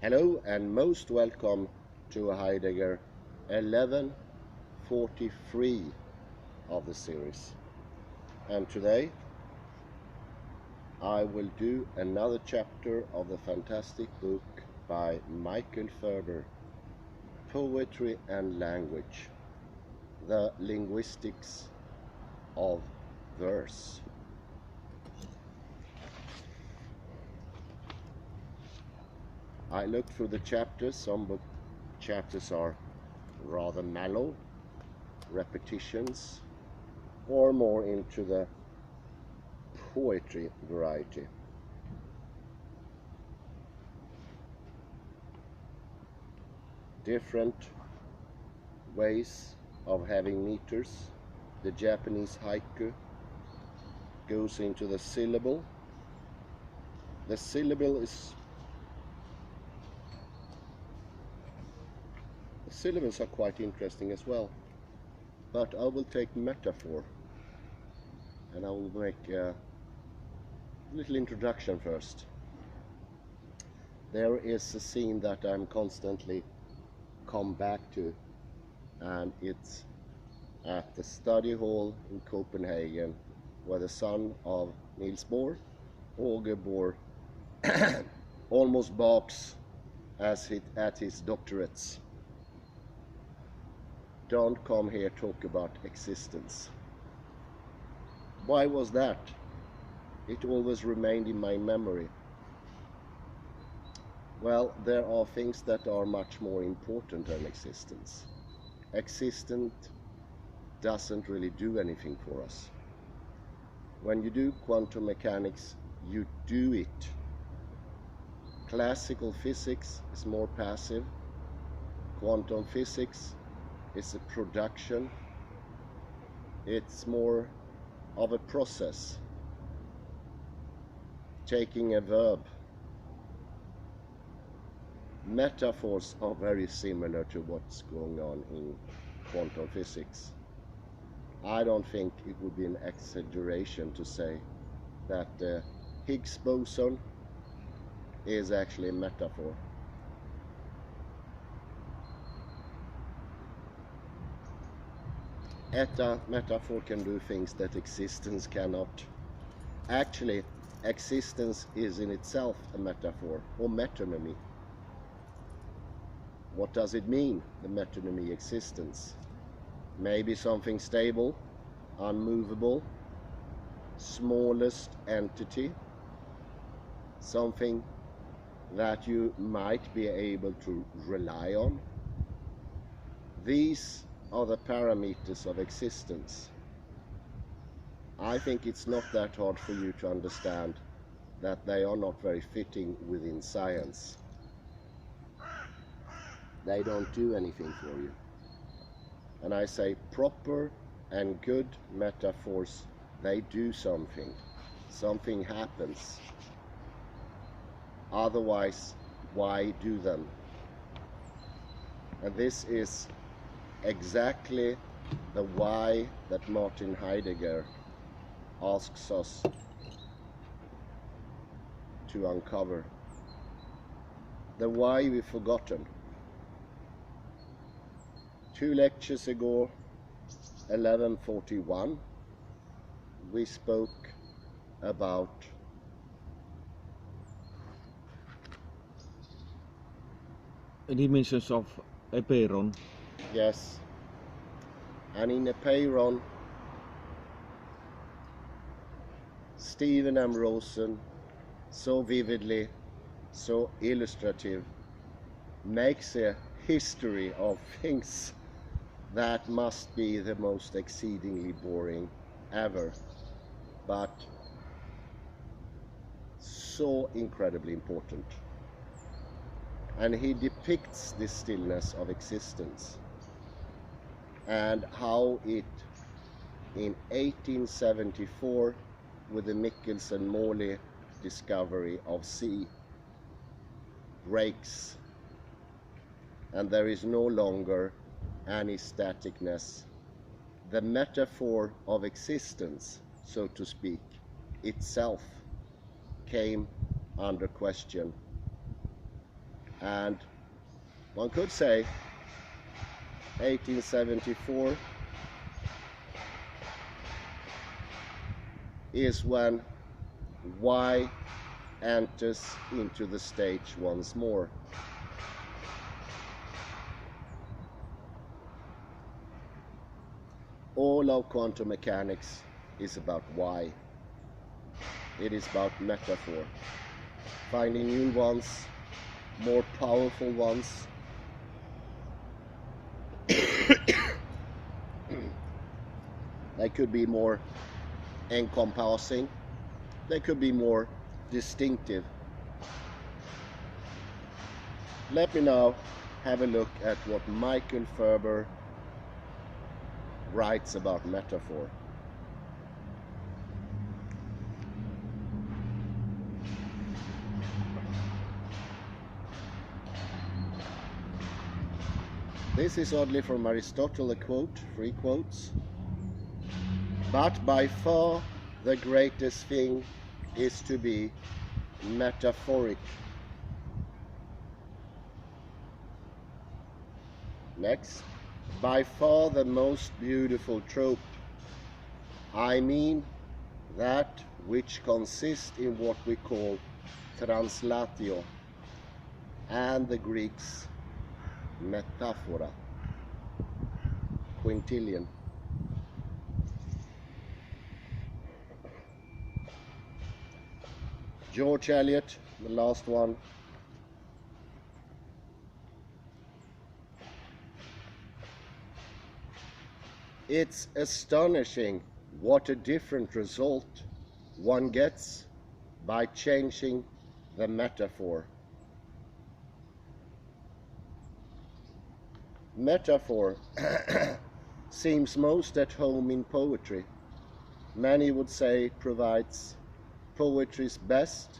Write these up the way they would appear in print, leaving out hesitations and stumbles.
Hello and most welcome to Heidegger 1143 of the series. And today I will do another chapter of the fantastic book by Micael Ferber, Poetry and Language, the Linguistics of Verse. I looked through the chapters. Some book chapters are rather mellow, repetitions, or more into the poetry variety. Different ways of having meters. The Japanese haiku goes into the syllable. The syllables are quite interesting as well, but I will take metaphor and I will make a little introduction first. There is a scene that I'm constantly come back to, and it's at the study hall in Copenhagen, where the son of Niels Bohr, Åge Bohr, almost balks at his doctorates. Don't come here talk about existence. Why was that? It always remained in my memory. Well, there are things that are much more important than existence. Existence doesn't really do anything for us. When you do quantum mechanics, you do it. Classical physics is more passive. Quantum physics is a production. It's more of a process. Taking a verb. Metaphors are very similar to what's going on in quantum physics. I don't think it would be an exaggeration to say that the Higgs boson is actually a metaphor. A metaphor can do things that existence cannot. Actually, existence is in itself a metaphor, or metonymy. What does it mean, the metonymy existence? Maybe something stable, unmovable, smallest entity, something that you might be able to rely on. These are the parameters of existence. I think it's not that hard for you to understand that they are not very fitting within science. They don't do anything for you. And I say proper and good metaphors, they do something. Something happens. Otherwise, why do them? And this is exactly the why that Martin Heidegger asks us to uncover. The why we've forgotten. 2 lectures ago, 1141, we spoke about dimensions of a peyron. Yes, and in a peyron, Stephen M. Rosen, so vividly, so illustrative, makes a history of things that must be the most exceedingly boring ever, but so incredibly important. And he depicts this stillness of existence and how it, in 1874, with the Michelson-Morley discovery of C, breaks, and there is no longer any staticness. The metaphor of existence, so to speak, itself came under question. And one could say 1874 is when Y enters into the stage once more. All of quantum mechanics is about Y. It is about metaphor, finding new ones, more powerful ones. They could be more encompassing, they could be more distinctive. Let me now have a look at what Micael Ferber writes about metaphor. This is oddly from Aristotle, a quote, 3 quotes. But by far the greatest thing is to be metaphoric. Next, by far the most beautiful trope, I mean that which consists in what we call translatio, and the Greeks metaphora, quintillion. George Eliot, the last one. It's astonishing what a different result one gets by changing the metaphor. Metaphor seems most at home in poetry. Many would say it provides poetry's best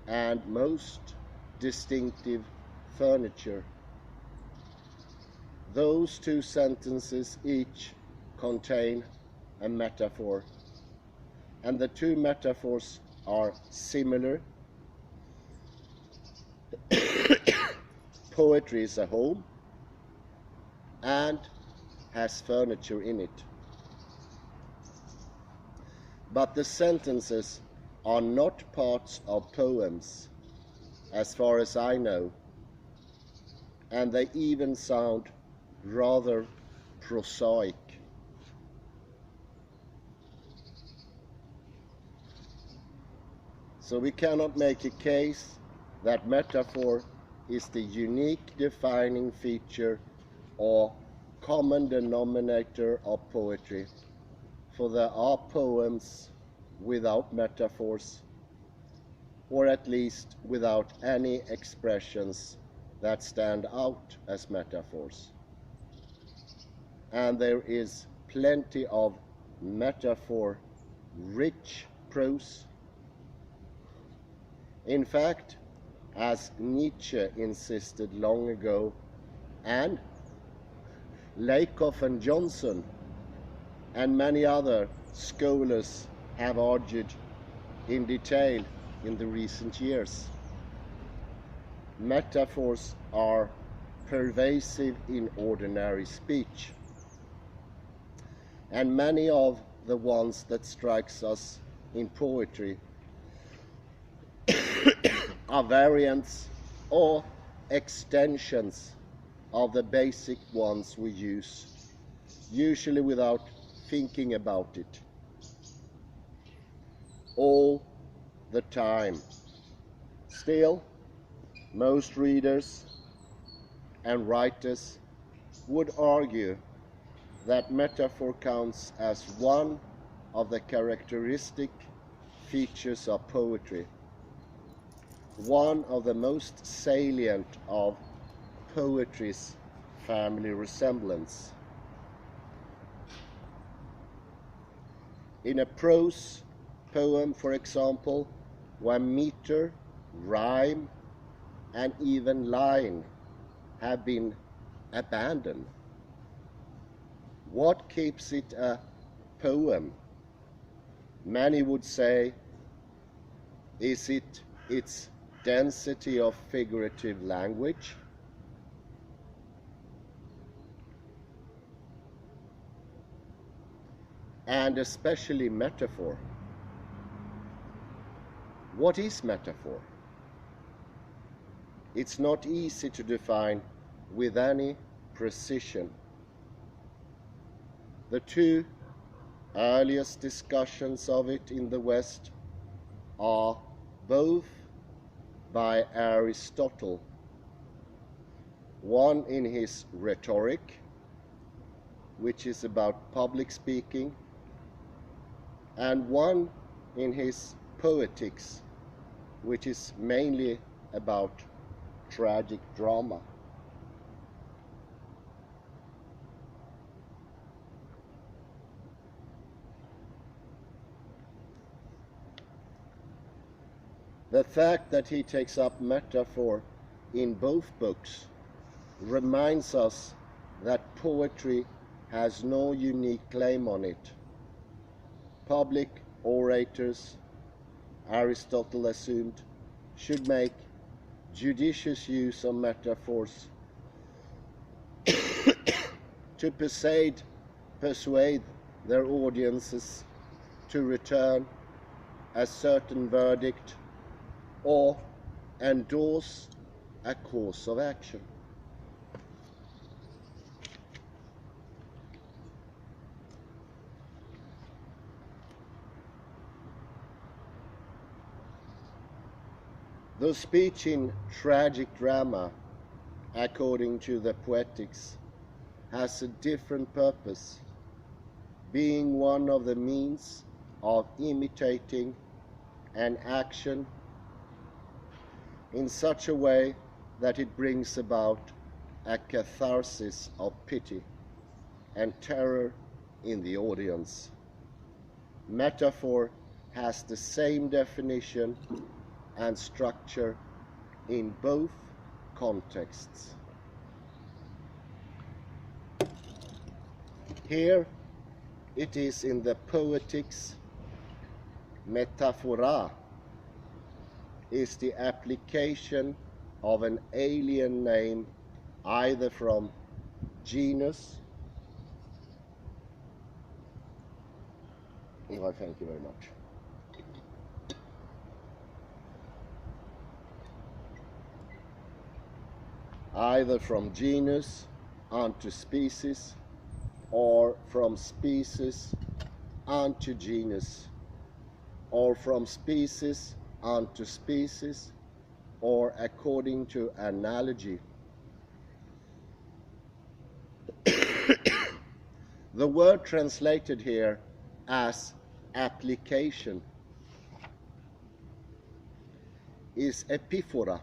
and most distinctive furniture. Those 2 sentences each contain a metaphor, and the 2 metaphors are similar. Poetry is a home and has furniture in it. But the sentences are not parts of poems, as far as I know, and they even sound rather prosaic. So we cannot make a case that metaphor is the unique defining feature or common denominator of poetry, for there are poems without metaphors, or at least without any expressions that stand out as metaphors. And there is plenty of metaphor-rich prose. In fact, as Nietzsche insisted long ago, and Lakoff and Johnson and many other scholars have argued in detail in the recent years, metaphors are pervasive in ordinary speech, and many of the ones that strikes us in poetry are variants or extensions of the basic ones we use, usually without thinking about it, all the time. Still, most readers and writers would argue that metaphor counts as one of the characteristic features of poetry, one of the most salient of poetry's family resemblance. In a prose poem, for example, where meter, rhyme, and even line have been abandoned, what keeps it a poem? Many would say, is it its density of figurative language, and especially metaphor. What is metaphor? It's not easy to define with any precision. The two earliest discussions of it in the West are both by Aristotle, one in his Rhetoric, which is about public speaking, and one in his Poetics, which is mainly about tragic drama. The fact that he takes up metaphor in both books reminds us that poetry has no unique claim on it. Public orators, Aristotle assumed, should make judicious use of metaphors to persuade their audiences to return a certain verdict or endorse a course of action. The speech in tragic drama, according to the Poetics, has a different purpose, being one of the means of imitating an action in such a way that it brings about a catharsis of pity and terror in the audience. Metaphor has the same definition and structure in both contexts. Here it is in the Poetics. Metaphora is the application of an alien name either from genus. Oh, thank you very much. Either from genus unto species, or from species unto genus, or from species unto species, or according to analogy. The word translated here as application is epiphora,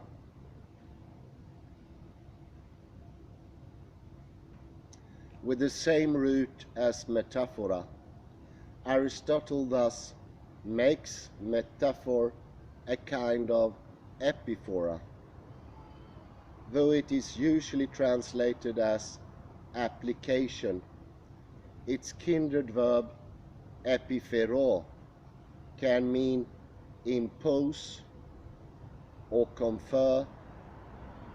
with the same root as metaphora. Aristotle thus makes metaphor a kind of epiphora, though it is usually translated as application. Its kindred verb epiphero can mean impose or confer,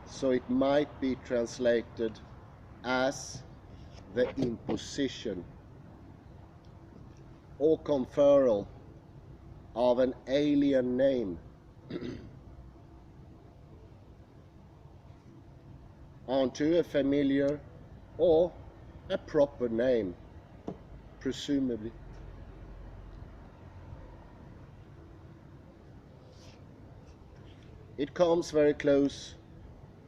so it might be translated as the imposition or conferral of an alien name onto a familiar or a proper name, presumably. It comes very close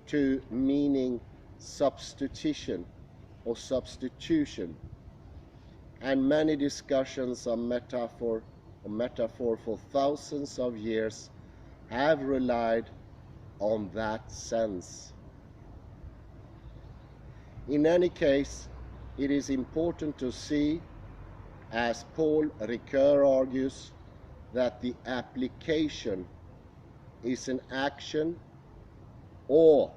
to meaning substitution or substitution, and many discussions on metaphor for thousands of years have relied on that sense. In any case, it is important to see, as Paul Ricoeur argues, that the application is an action or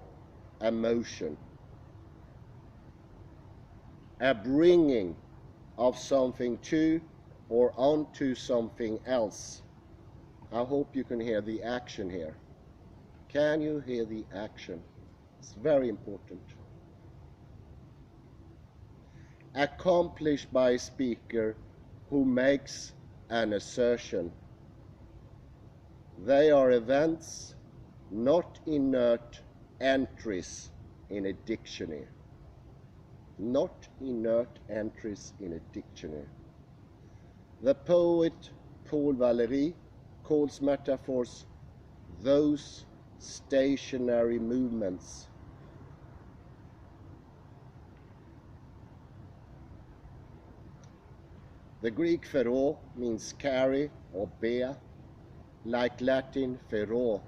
a motion, a bringing of something to or onto something else. I hope you can hear the action here. Can you hear the action? It's very important. Accomplished by a speaker who makes an assertion. They are events, not inert entries in a dictionary. Not inert entries in a dictionary. The poet Paul Valéry calls metaphors those stationary movements. The Greek phero means carry or bear, like Latin ferro,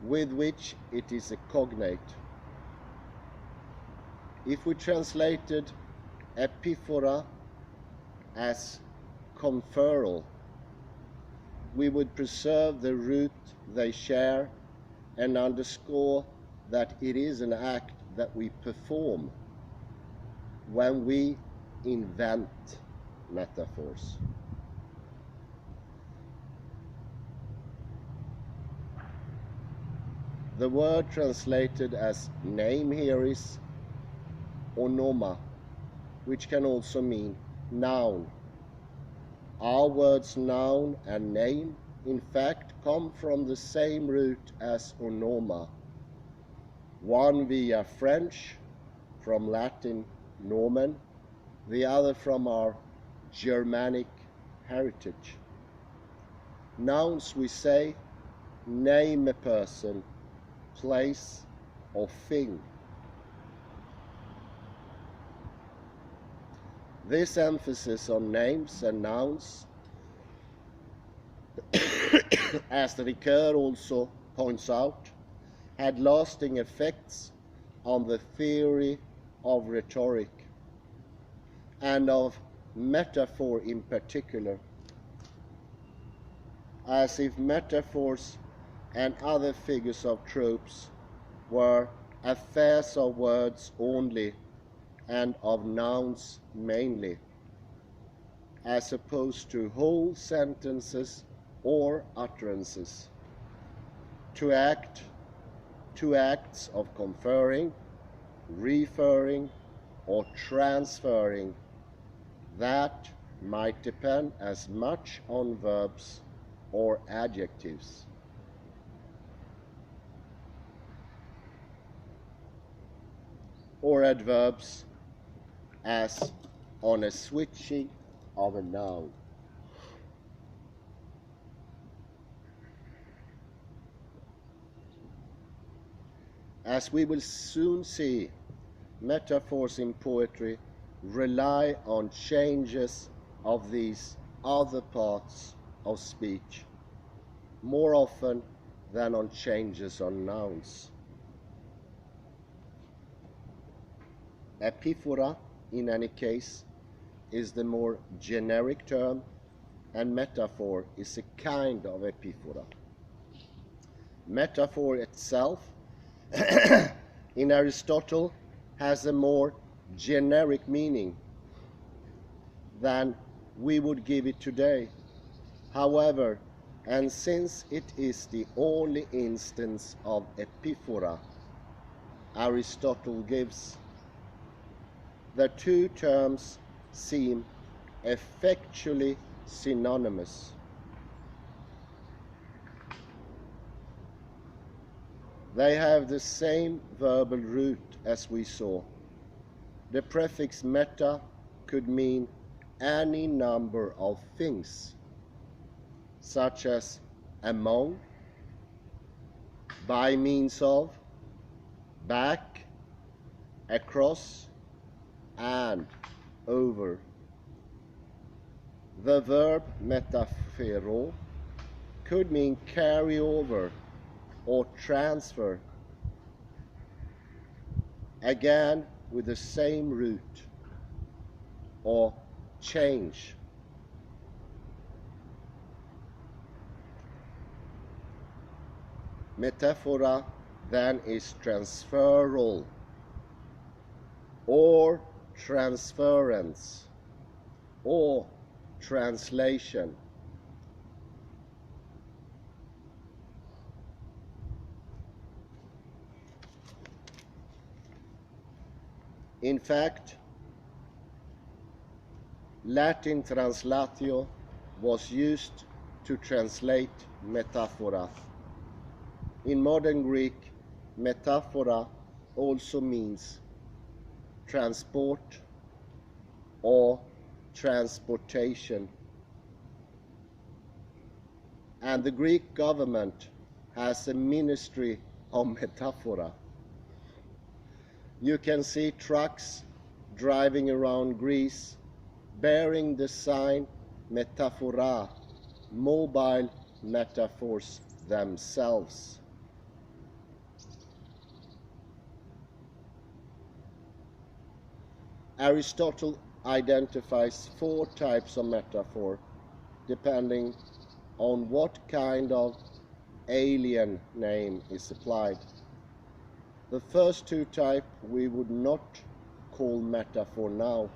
with which it is a cognate. If we translated epiphora as conferral, we would preserve the root they share and underscore that it is an act that we perform when we invent metaphors. The word translated as name here is onoma, which can also mean noun. Our words noun and name, in fact, come from the same root as onoma, one via French, from Latin nomen, the other from our Germanic heritage. Nouns, we say, name a person, place, or thing. This emphasis on names and nouns, as Ricoeur also points out, had lasting effects on the theory of rhetoric and of metaphor in particular, as if metaphors and other figures of tropes were affairs of words only and of nouns mainly, as opposed to whole sentences or utterances. To act, two acts of conferring, referring, or transferring, that might depend as much on verbs or adjectives. Or adverbs as on a switching of a noun. As we will soon see, metaphors in poetry rely on changes of these other parts of speech more often than on changes on nouns. Epiphora, in any case, is the more generic term, and metaphor is a kind of epiphora. Metaphor itself, in Aristotle, has a more generic meaning than we would give it today. However, and since it is the only instance of epiphora Aristotle gives, the two terms seem effectually synonymous. They have the same verbal root as we saw. The prefix meta could mean any number of things, such as among, by means of, back, across, and over. The verb metaphero could mean carry over or transfer, again with the same root, or change. Metaphora then is transferal or transference or translation. In fact, Latin translatio was used to translate metaphora. In modern Greek, metaphora also means transport or transportation. And the Greek government has a ministry of metaphora. You can see trucks driving around Greece bearing the sign metaphora, mobile metaphors themselves. Aristotle identifies 4 types of metaphor depending on what kind of alien name is applied. The first 2 types we would not call metaphor now,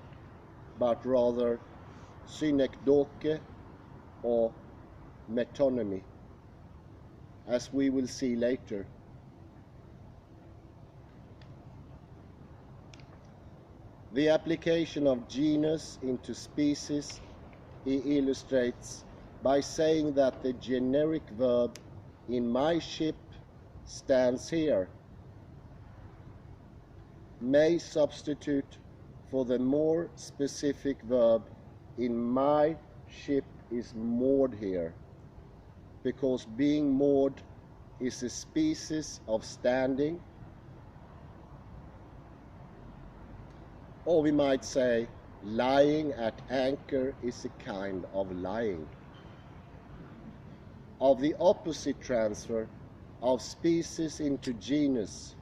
but rather synecdoche or metonymy, as we will see later. The application of genus into species he illustrates by saying that the generic verb "in my ship stands here" may substitute for the more specific verb "in my ship is moored here," because being moored is a species of standing, or we might say lying at anchor is a kind of lying. Of the opposite transfer of species into genus,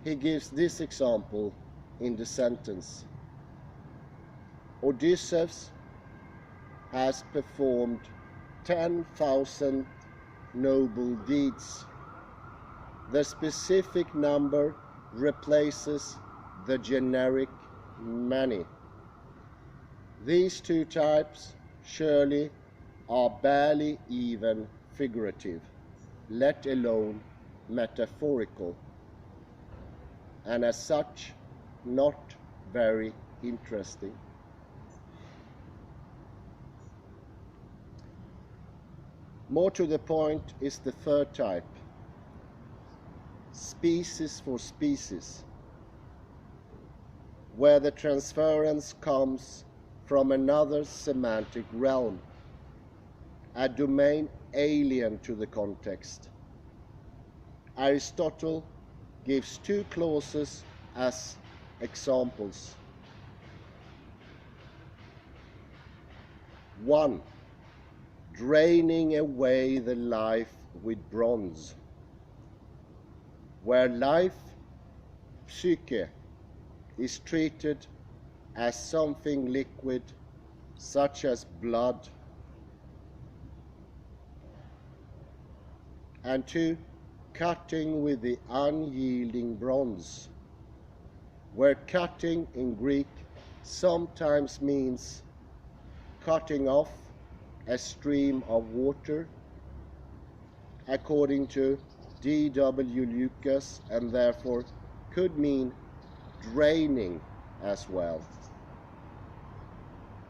he gives this example in the sentence: Odysseus has performed 10,000 noble deeds. The specific number replaces the generic many. These 2 types surely are barely even figurative, let alone metaphorical, and as such not very interesting. More to the point is the 3rd type, species for species, where the transference comes from another semantic realm, a domain alien to the context. Aristotle gives 2 clauses as examples. 1. Draining away the life with bronze, where life, psyche, is treated as something liquid, such as blood. And 2. Cutting with the unyielding bronze, where cutting in Greek sometimes means cutting off a stream of water, according to D.W. Lucas, and therefore could mean draining as well.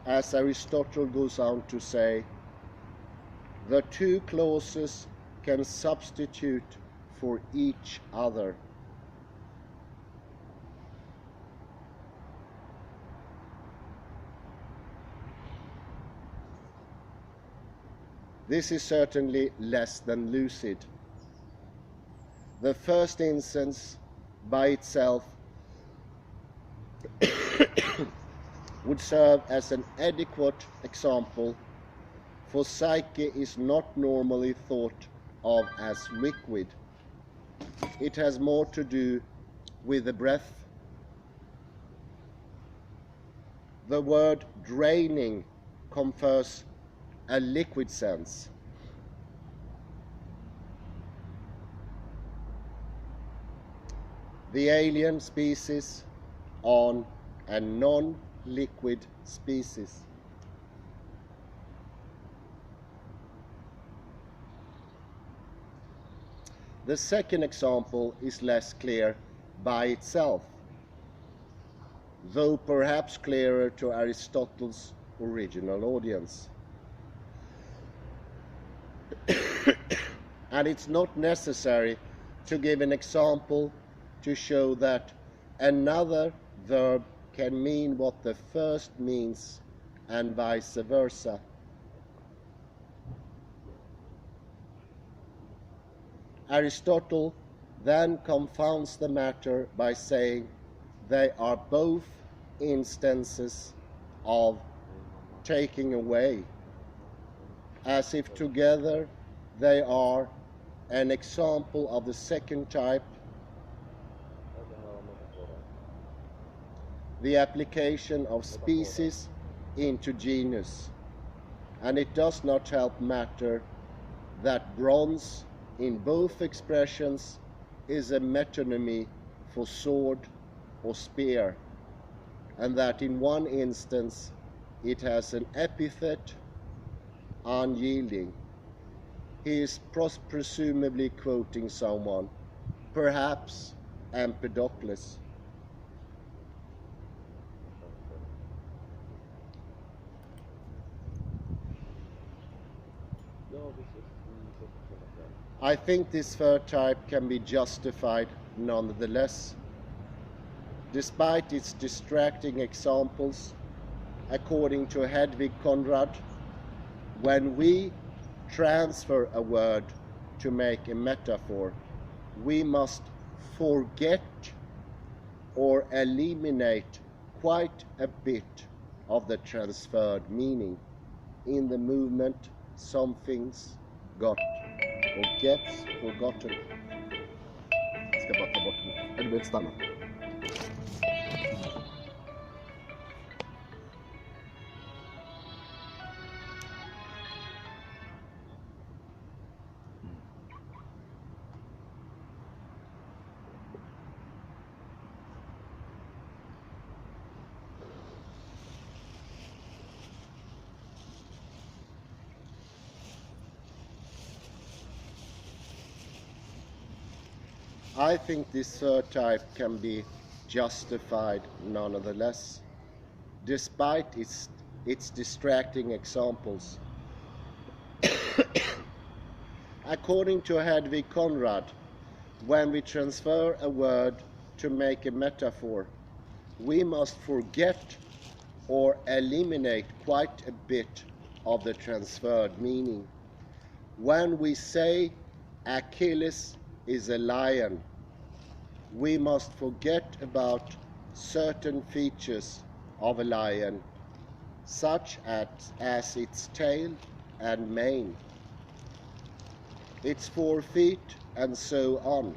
As Aristotle goes on to say, the 2 clauses can substitute for each other. This is certainly less than lucid. The first instance by itself would serve as an adequate example, for psyche is not normally thought of as liquid. It has more to do with the breath. The word draining confers a liquid sense. The alien species on a non-liquid species. The second example is less clear by itself. though perhaps clearer to Aristotle's original audience. And it's not necessary to give an example to show that another verb can mean what the first means and vice versa. Aristotle then confounds the matter by saying they are both instances of taking away, as if together they are an example of the second type, the application of species into genus. And it does not help matter that bronze in both expressions is a metonymy for sword or spear, and that in one instance it has an epithet, unyielding. He is presumably quoting someone, perhaps Empedocles. I think this third type can be justified nonetheless. Despite its distracting examples, according to Hedvig Conrad, when we transfer a word to make a metaphor, we must forget or eliminate quite a bit of the transferred meaning. In the movement, something's got or gets forgotten. Jag ska bara ta bort den. Eller du behöver stanna. I think this third type can be justified nonetheless, despite its distracting examples. According to Hedvig Conrad, when we transfer a word to make a metaphor, we must forget or eliminate quite a bit of the transferred meaning. When we say Achilles is a lion, we must forget about certain features of a lion, such as its tail and mane, its 4 feet, and so on,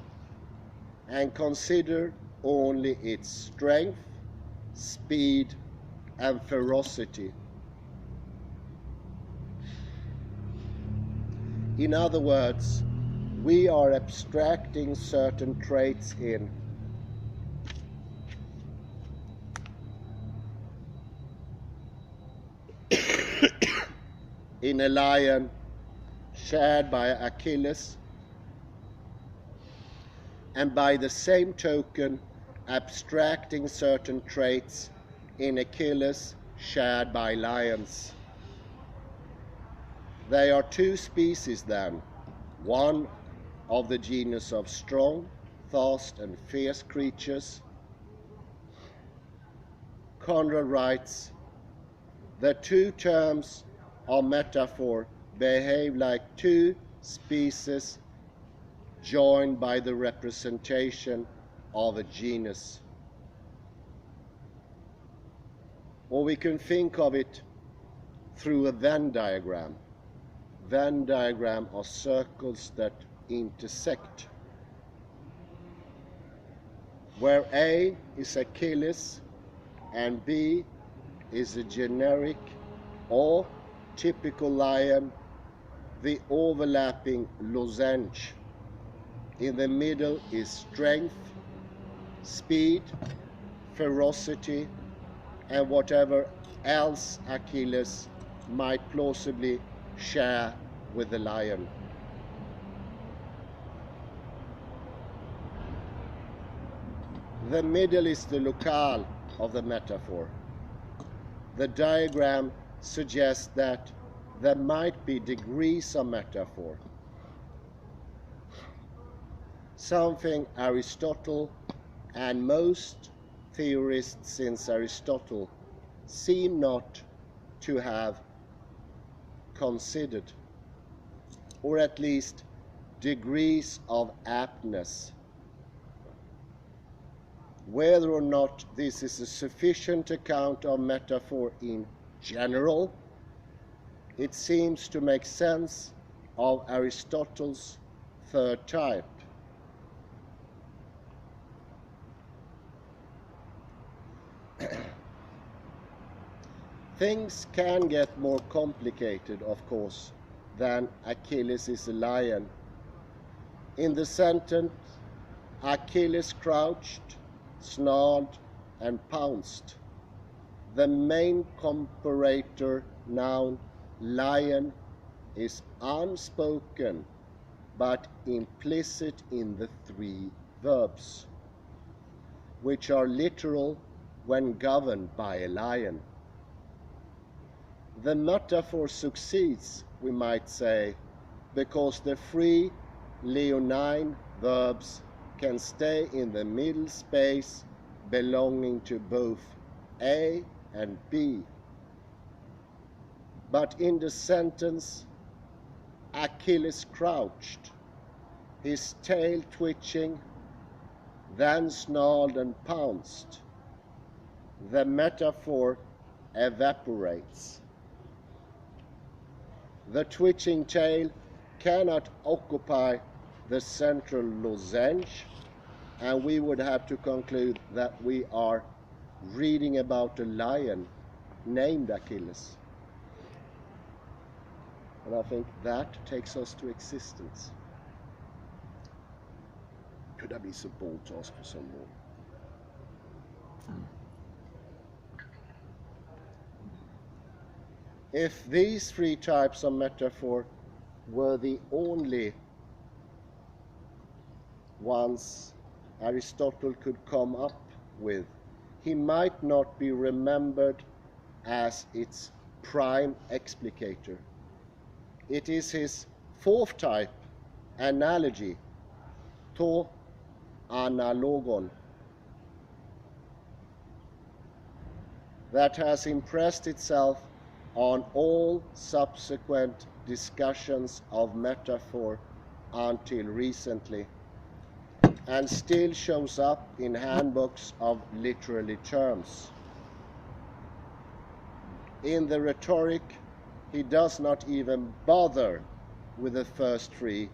and consider only its strength, speed, and ferocity. In other words, we are abstracting certain traits in a lion shared by Achilles, and by the same token abstracting certain traits in Achilles shared by lions. They are 2 species then, one of the genus of strong, fast, and fierce creatures. Conrad writes, the 2 terms of metaphor behave like 2 species joined by the representation of a genus. Or we can think of it through a Venn diagram. Venn diagram are circles that intersect, where A is Achilles and B is a generic or typical lion, the overlapping lozenge. In the middle is strength, speed, ferocity, and whatever else Achilles might plausibly share with the lion. The middle is the locale, of the metaphor. The diagram suggests that there might be degrees of metaphor, something Aristotle and most theorists since Aristotle seem not to have considered, or at least degrees of aptness. Whether or not this is a sufficient account of metaphor in general, it seems to make sense of Aristotle's third type. Things can get more complicated, of course, than Achilles is a lion. In the sentence, Achilles crouched, snarled, and pounced. The main comparator noun, lion, is unspoken but implicit in the three verbs, which are literal when governed by a lion. The metaphor succeeds, we might say, because the three leonine verbs can stay in the middle space belonging to both A and B. But in the sentence, Achilles crouched, his tail twitching, then snarled and pounced, the metaphor evaporates. The twitching tail cannot occupy the central lozenge, and we would have to conclude that we are reading about a lion named Achilles. And I think that takes us to existence. Could I be so bold to ask for some more? If these three types of metaphor were the only ones Aristotle could come up with, he might not be remembered as its prime explicator. It is his fourth type, analogy, to analogon, that has impressed itself on all subsequent discussions of metaphor until recently, and still shows up in handbooks of literary terms. In the rhetoric, he does not even bother with the first three,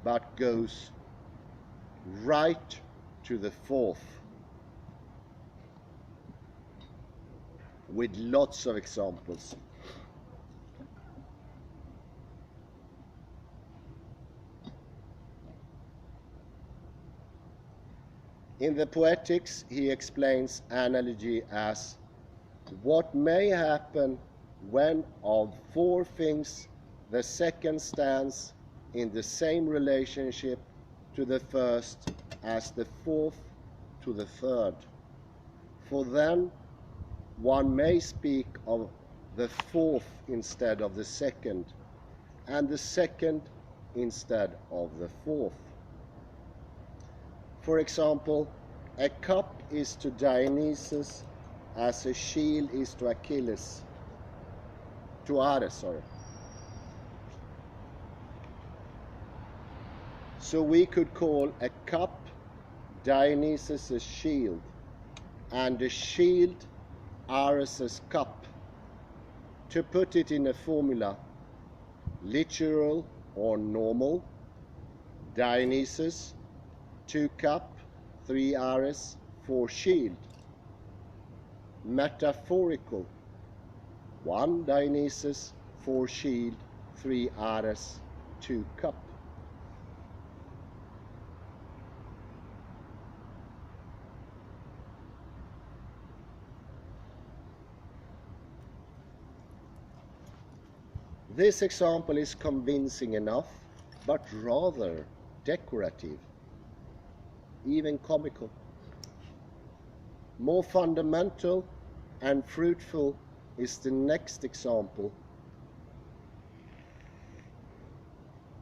but goes right to the fourth, with lots of examples. In the Poetics, he explains analogy as what may happen when of four things the second stands in the same relationship to the first as the fourth to the third. For then one may speak of the fourth instead of the second, and the second instead of the fourth. For example, a cup is to Dionysus as a shield is to Achilles, to Ares, So we could call a cup Dionysus' shield, and a shield Ares' cup. To put it in a formula, literal or normal, Dionysus, 2 cup, 3 Ares, 4 shield. Metaphorical, 1 Dionysus, 4 shield, 3 Ares, 2 cup. This example is convincing enough, but rather decorative, even comical. More fundamental and fruitful is the next example.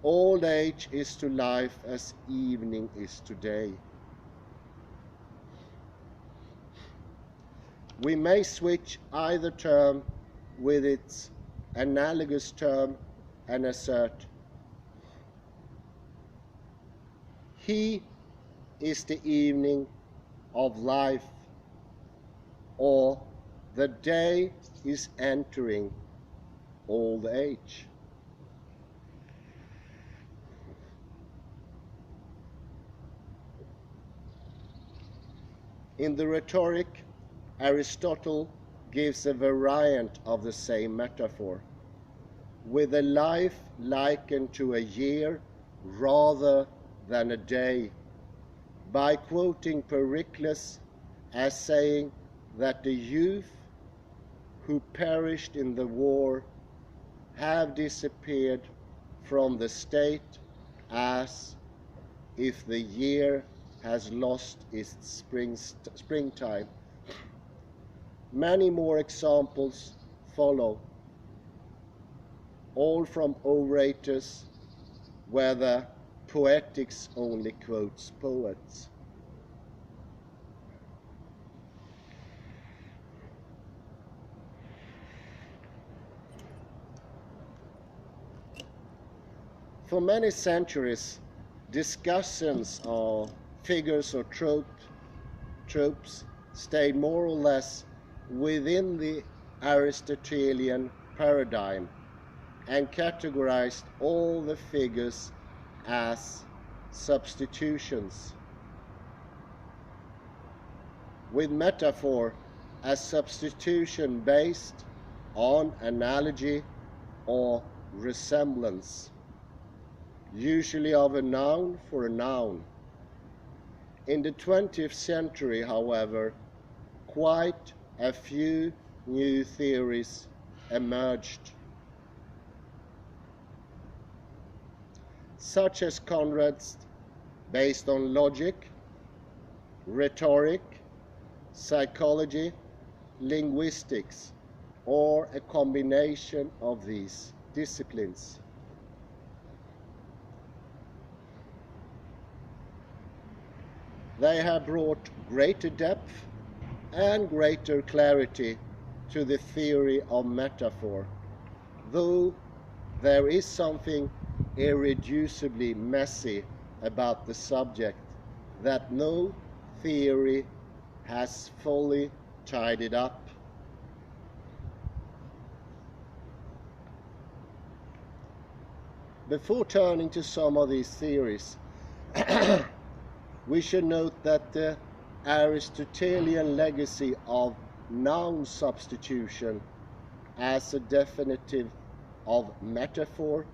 Old age is to life as evening is to day. We may switch either term with its analogous term and assert, he is the evening of life, or the day is entering old age. In the Rhetoric, Aristotle gives a variant of the same metaphor, with a life likened to a year rather than a day, by quoting Pericles as saying that the youth who perished in the war have disappeared from the state as if the year has lost its springtime. Many more examples follow, all from orators where the Poetics only quotes poets. For many centuries, discussions of figures or tropes stayed more or less within the Aristotelian paradigm and categorized all the figures as substitutions, with metaphor as substitution based on analogy or resemblance, usually of a noun for a noun. In the 20th century, however, quite a few new theories emerged, such as Conrad's, based on logic, rhetoric, psychology, linguistics, or a combination of these disciplines. They have brought greater depth and greater clarity to the theory of metaphor, though there is something irreducibly messy about the subject that no theory has fully tidied up. Before turning to some of these theories, we should note that the Aristotelian legacy of noun substitution as a definitive of metaphor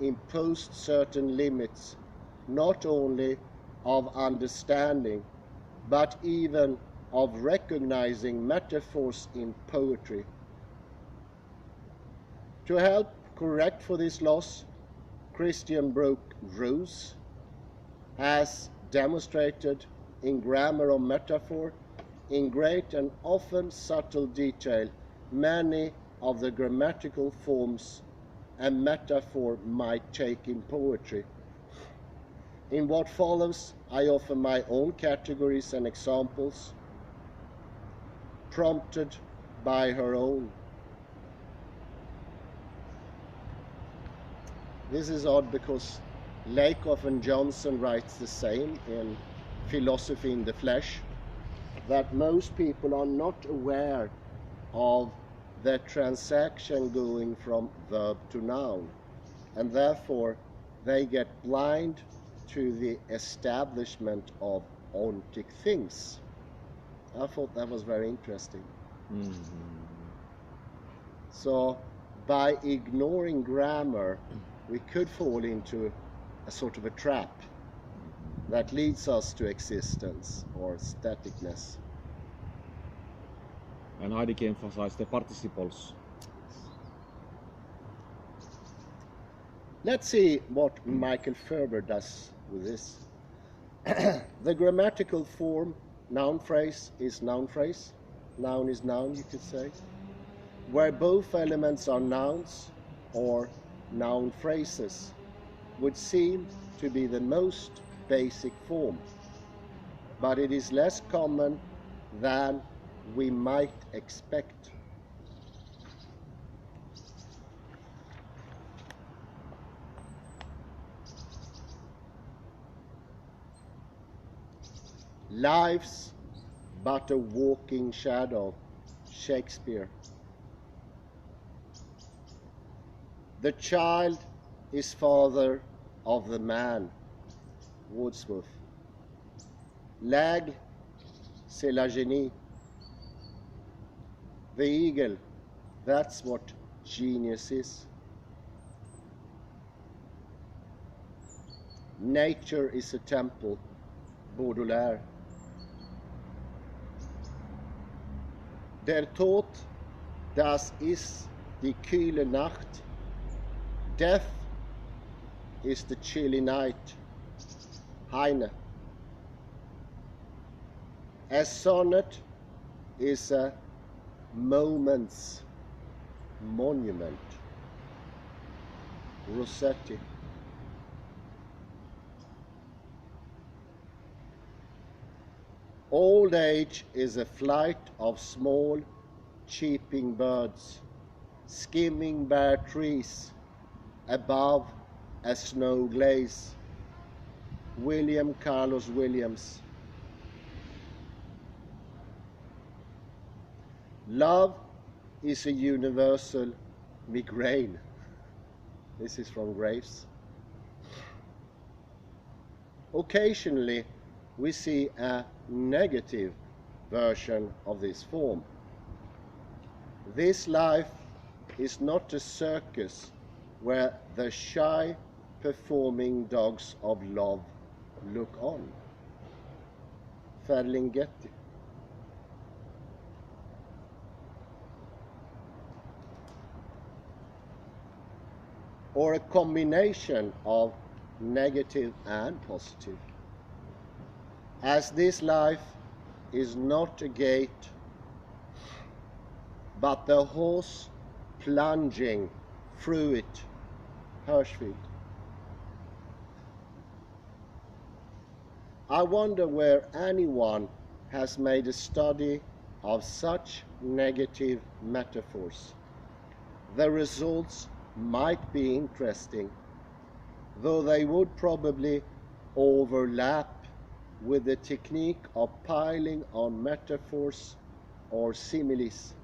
imposed certain limits, not only of understanding, but even of recognizing metaphors in poetry. To help correct for this loss, Christian broke rules, as demonstrated in Grammar of Metaphor, in great and often subtle detail, many of the grammatical forms a metaphor might take in poetry. In what follows, I offer my own categories and examples, prompted by her own. This is odd because Lakoff and Johnson writes the same in Philosophy in the Flesh, that most people are not aware of the transaction going from verb to noun, and therefore they get blind to the establishment of ontic things. I thought that was very interesting. So by ignoring grammar, we could fall into a sort of a trap that leads us to existence or staticness. And Heidegger emphasized the participles. Let's see what Micael Ferber does with this. The grammatical form noun phrase is noun phrase, noun is noun, you could say, where both elements are nouns or noun phrases, would seem to be the most basic form, but it is less common than we might expect. Life's but a walking shadow, Shakespeare. The child is father of the man, Wordsworth. L'aigle, c'est la genie. The eagle, that's what genius is. Nature is a temple, Baudelaire. Der Tod, das ist die kühle Nacht. Death is the chilly night, Heine. A sonnet is a moment's monument, Rossetti. Old age is a flight of small, cheeping birds, skimming bare trees above a snow glaze. William Carlos Williams. Love is a universal migraine. This is from Graves. Occasionally, we see a negative version of this form. This life is not a circus where the shy performing dogs of love look on. Ferlinghetti. Or a combination of negative and positive. As this life is not a gate, but the horse plunging through it, Hirschfeld. I wonder where anyone has made a study of such negative metaphors. The results might be interesting, though they would probably overlap with the technique of piling on metaphors or similes,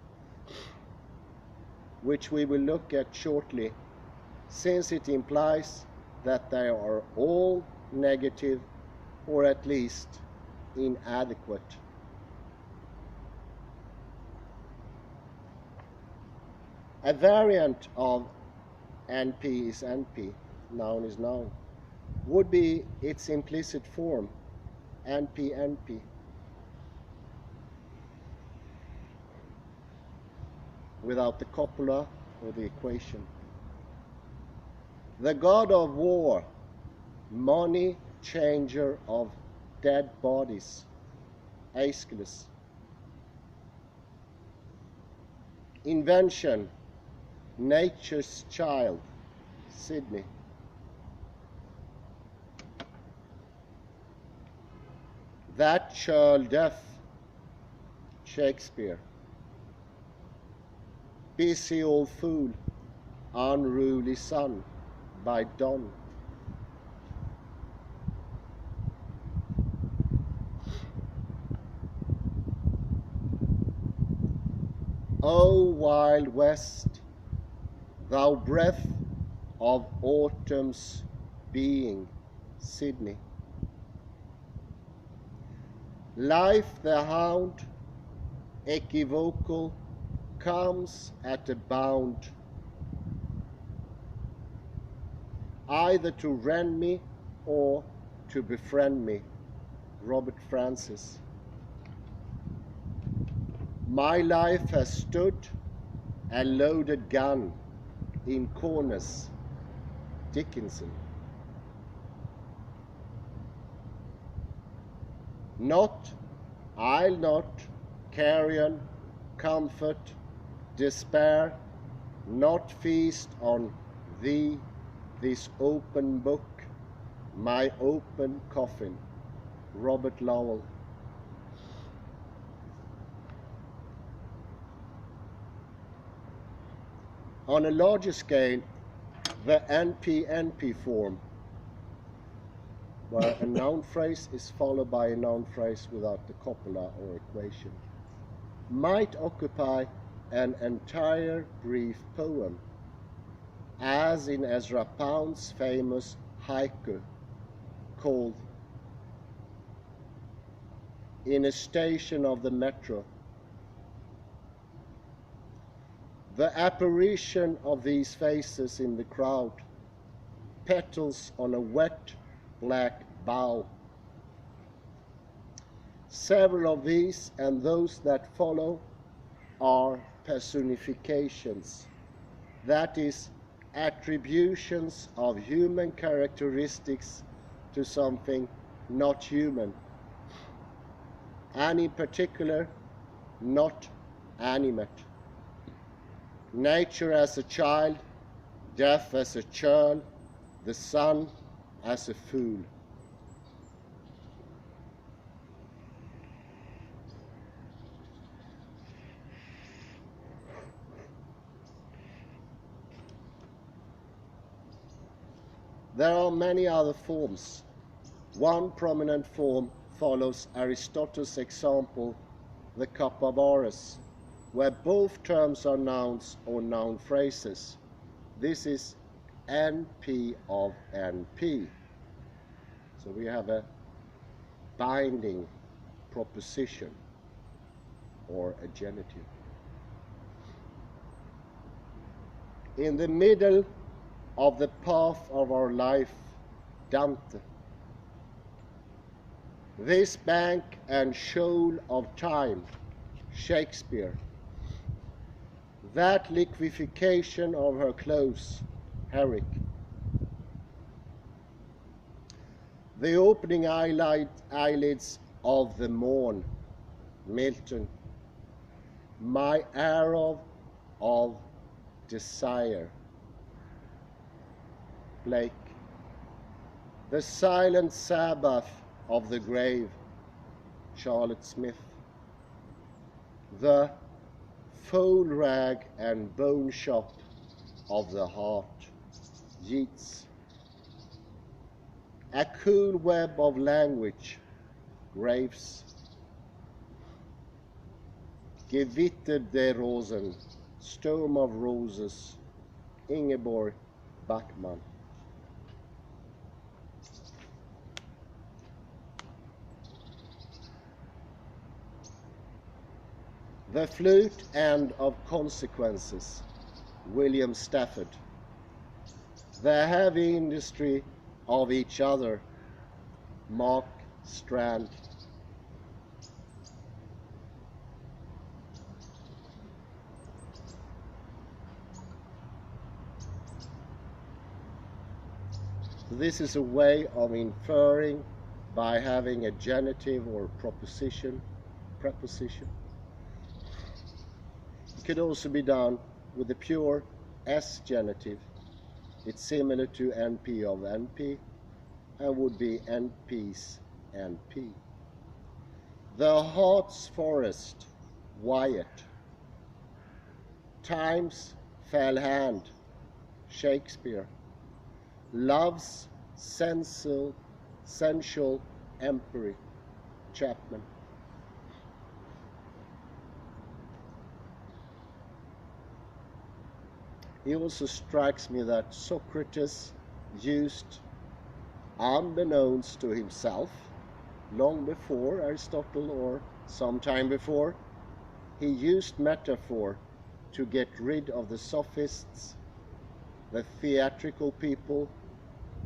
which we will look at shortly, since it implies that they are all negative or at least inadequate. A variant of NP is NP, noun is noun, would be its implicit form, NP. Without the copula or the equation. The god of war, money changer of dead bodies, Aeschylus. Invention, nature's child, Sidney. That churl death, Shakespeare. Busy old fool, unruly son, by Donne. O wild west, thou breath of autumn's being, Sydney. Life the hound, equivocal, comes at a bound, either to rend me or to befriend me, Robert Francis. My life has stood a loaded gun in corners, Dickinson. Not I'll not carrion, comfort, despair, not feast on thee, this open book, my open coffin. Robert Lowell. On a larger scale, the NP-NP form, where a noun phrase is followed by a noun phrase without the copula or equation, might occupy an entire brief poem, as in Ezra Pound's famous haiku called "In a Station of the Metro." The apparition of these faces in the crowd, petals on a wet black bough. Several of these and those that follow are personifications, that is, attributions of human characteristics to something not human, and in particular, not animate. Nature as a child, death as a churl, the sun as a fool. There are many other forms. One prominent form follows Aristotle's example, the Kappabares, where both terms are nouns or noun phrases. This is NP of NP. So we have a binding proposition or a genitive. In the middle of the path of our life, Dante. This bank and shoal of time, Shakespeare. That liquefaction of her clothes, Herrick. The opening eyelids of the morn, Milton. My arrow of desire, Blake. The silent Sabbath of the grave, Charlotte Smith. The foul rag and bone shop of the heart, Yeats. A cool web of language, Graves. Gewitter der Rosen, storm of roses, Ingeborg Backman. The Flute End of Consequences, William Stafford. The heavy industry of each other, Mark Strand. This is a way of inferring by having a genitive or preposition. It could also be done with the pure S genitive. It's similar to NP of NP and would be NP's NP. The Heart's Forest, Wyatt. Time's Fell Hand, Shakespeare. Love's sensual empery, Chapman. It also strikes me that Socrates used, unbeknownst to himself, long before Aristotle or sometime before, he used metaphor to get rid of the sophists, the theatrical people,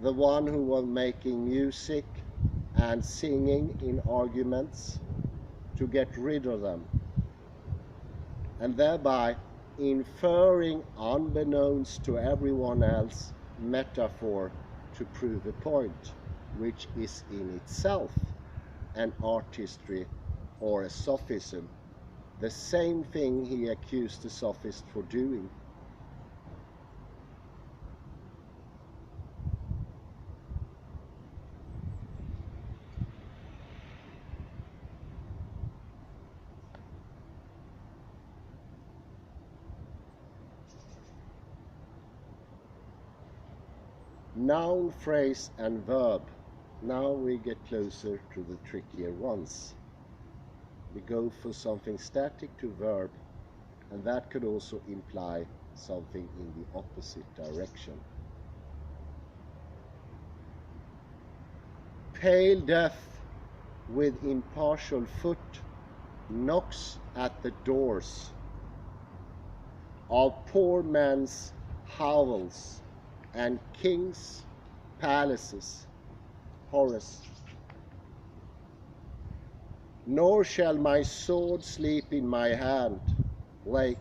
the one who was making music and singing in arguments, to get rid of them, and thereby inferring, unbeknownst to everyone else, metaphor to prove a point, which is in itself an artistry or a sophism, the same thing he accused the sophist for doing. Noun, phrase, and verb. Now we get closer to the trickier ones. We go for something static to verb, and that could also imply something in the opposite direction. Pale death with impartial foot knocks at the doors of poor men's hovels and kings' palaces. Horace. Nor shall my sword sleep in my hand, Lake,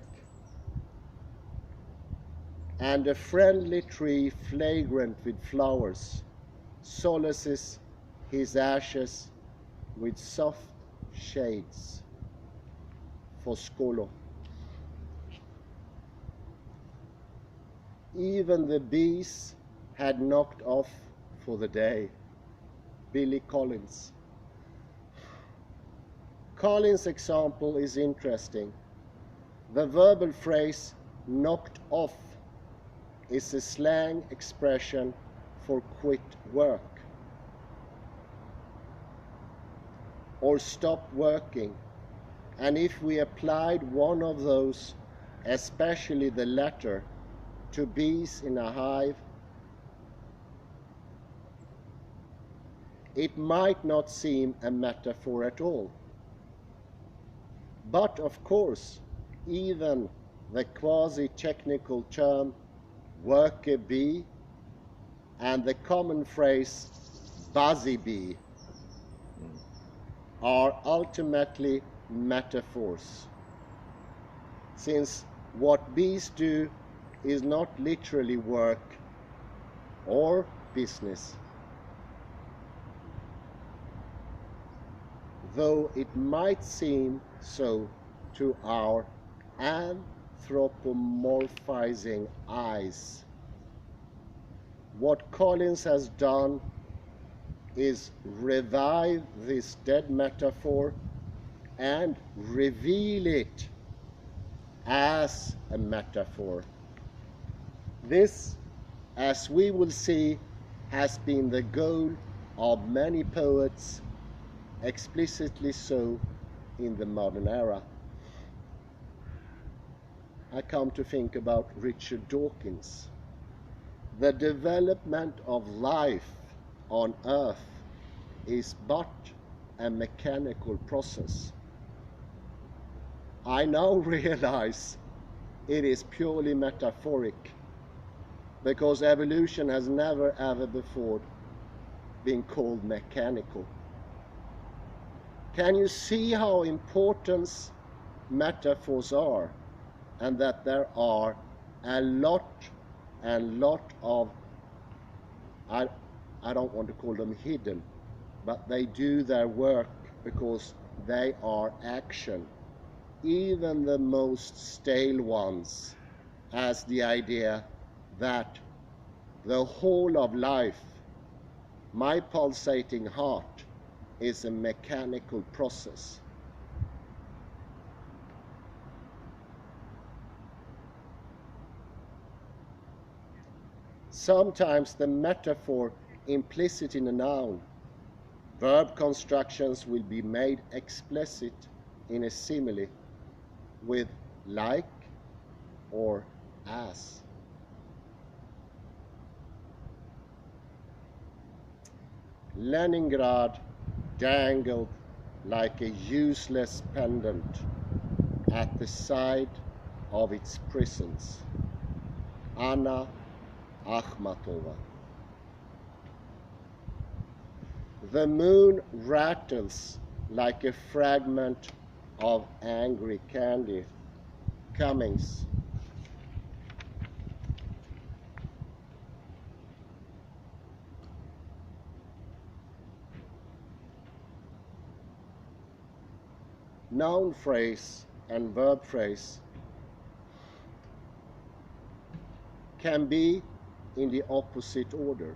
and a friendly tree flagrant with flowers solaces his ashes with soft shades. Foscolo. Even the bees had knocked off for the day. Billy Collins. Collins' example is interesting. The verbal phrase knocked off is a slang expression for quit work or stop working. And if we applied one of those, especially the latter, to bees in a hive, it might not seem a metaphor at all. But of course, even the quasi-technical term worker bee and the common phrase buzzy bee are ultimately metaphors, since what bees do is not literally work or business, though it might seem so to our anthropomorphizing eyes. What Collins has done is revive this dead metaphor and reveal it as a metaphor. This, as we will see, has been the goal of many poets, explicitly so in the modern era. I come to think about Richard Dawkins. The development of life on Earth is but a mechanical process. I now realize it is purely metaphoric, because evolution has never ever before been called mechanical. Can you see how important metaphors are, and that there are a lot of, I don't want to call them hidden, but they do their work because they are action. Even the most stale ones, as the idea that the whole of life, my pulsating heart, is a mechanical process. Sometimes the metaphor implicit in a noun, verb constructions will be made explicit in a simile with like or as. Leningrad dangled like a useless pendant at the side of its prisons. Anna Akhmatova. The moon rattles like a fragment of angry candy. Cummings. noun phrase and verb phrase can be in the opposite order.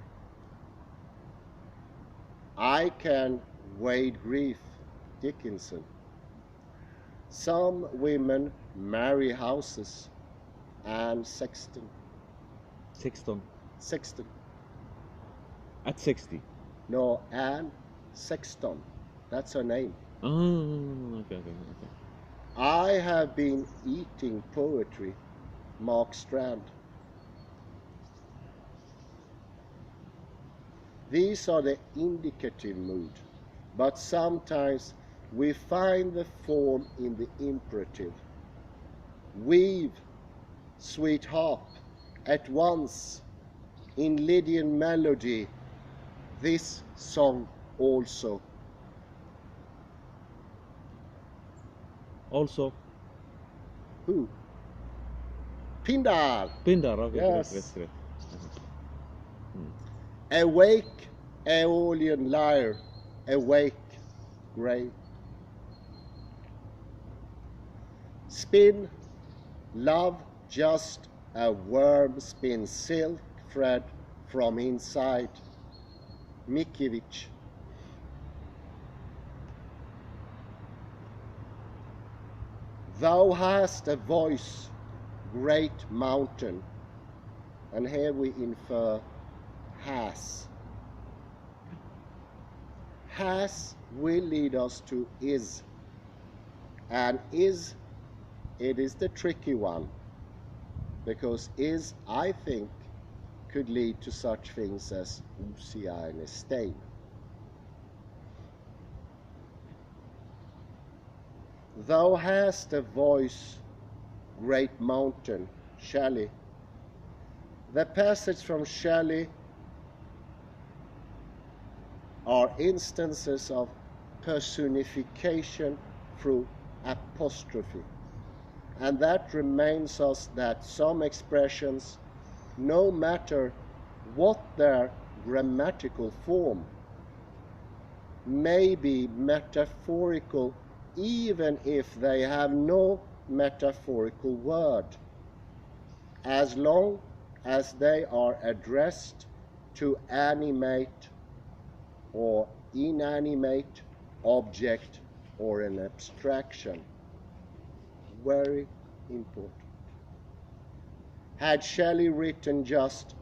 I can wade grief, Dickinson. Some women marry houses, and Sexton. Sexton. Sexton. At 60. No, Anne Sexton. That's her name. Oh, okay. I have been eating poetry, Mark Strand. These are the indicative mood, but sometimes we find the form in the imperative. Weave, sweet harp, at once, in Lydian melody, this song also. Also, Who? Pindar. Pindar, okay, Yes. great. Awake, Aeolian lyre, awake, grey. Spin, love, just a worm spins silk thread from inside. Mickiewicz. Thou hast a voice, great mountain. And here we infer has. Has will lead us to is. And is, it is the tricky one. Because is, I think, could lead to such things as Oceane stain. Thou hast a voice, great mountain, Shelley. The passage from Shelley are instances of personification through apostrophe. And that reminds us that some expressions, no matter what their grammatical form, may be metaphorical even if they have no metaphorical word, as long as they are addressed to animate or inanimate object or an abstraction. Very important. Had Shelley written just,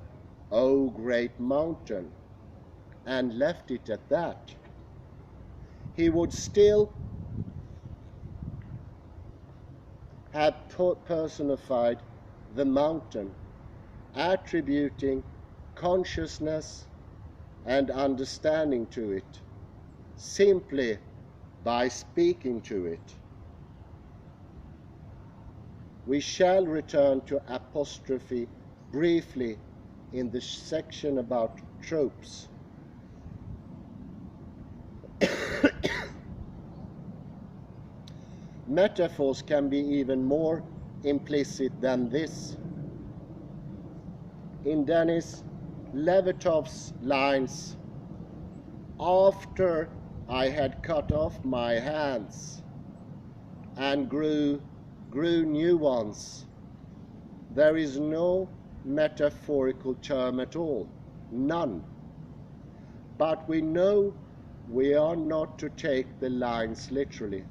"O great mountain," and left it at that, he would still have personified the mountain, attributing consciousness and understanding to it, simply by speaking to it. We shall return to apostrophe briefly in the section about tropes. Metaphors can be even more implicit than this. In Denis Levertov's lines, "After I had cut off my hands and grew new ones," there is no metaphorical term at all, none. But we know we are not to take the lines literally.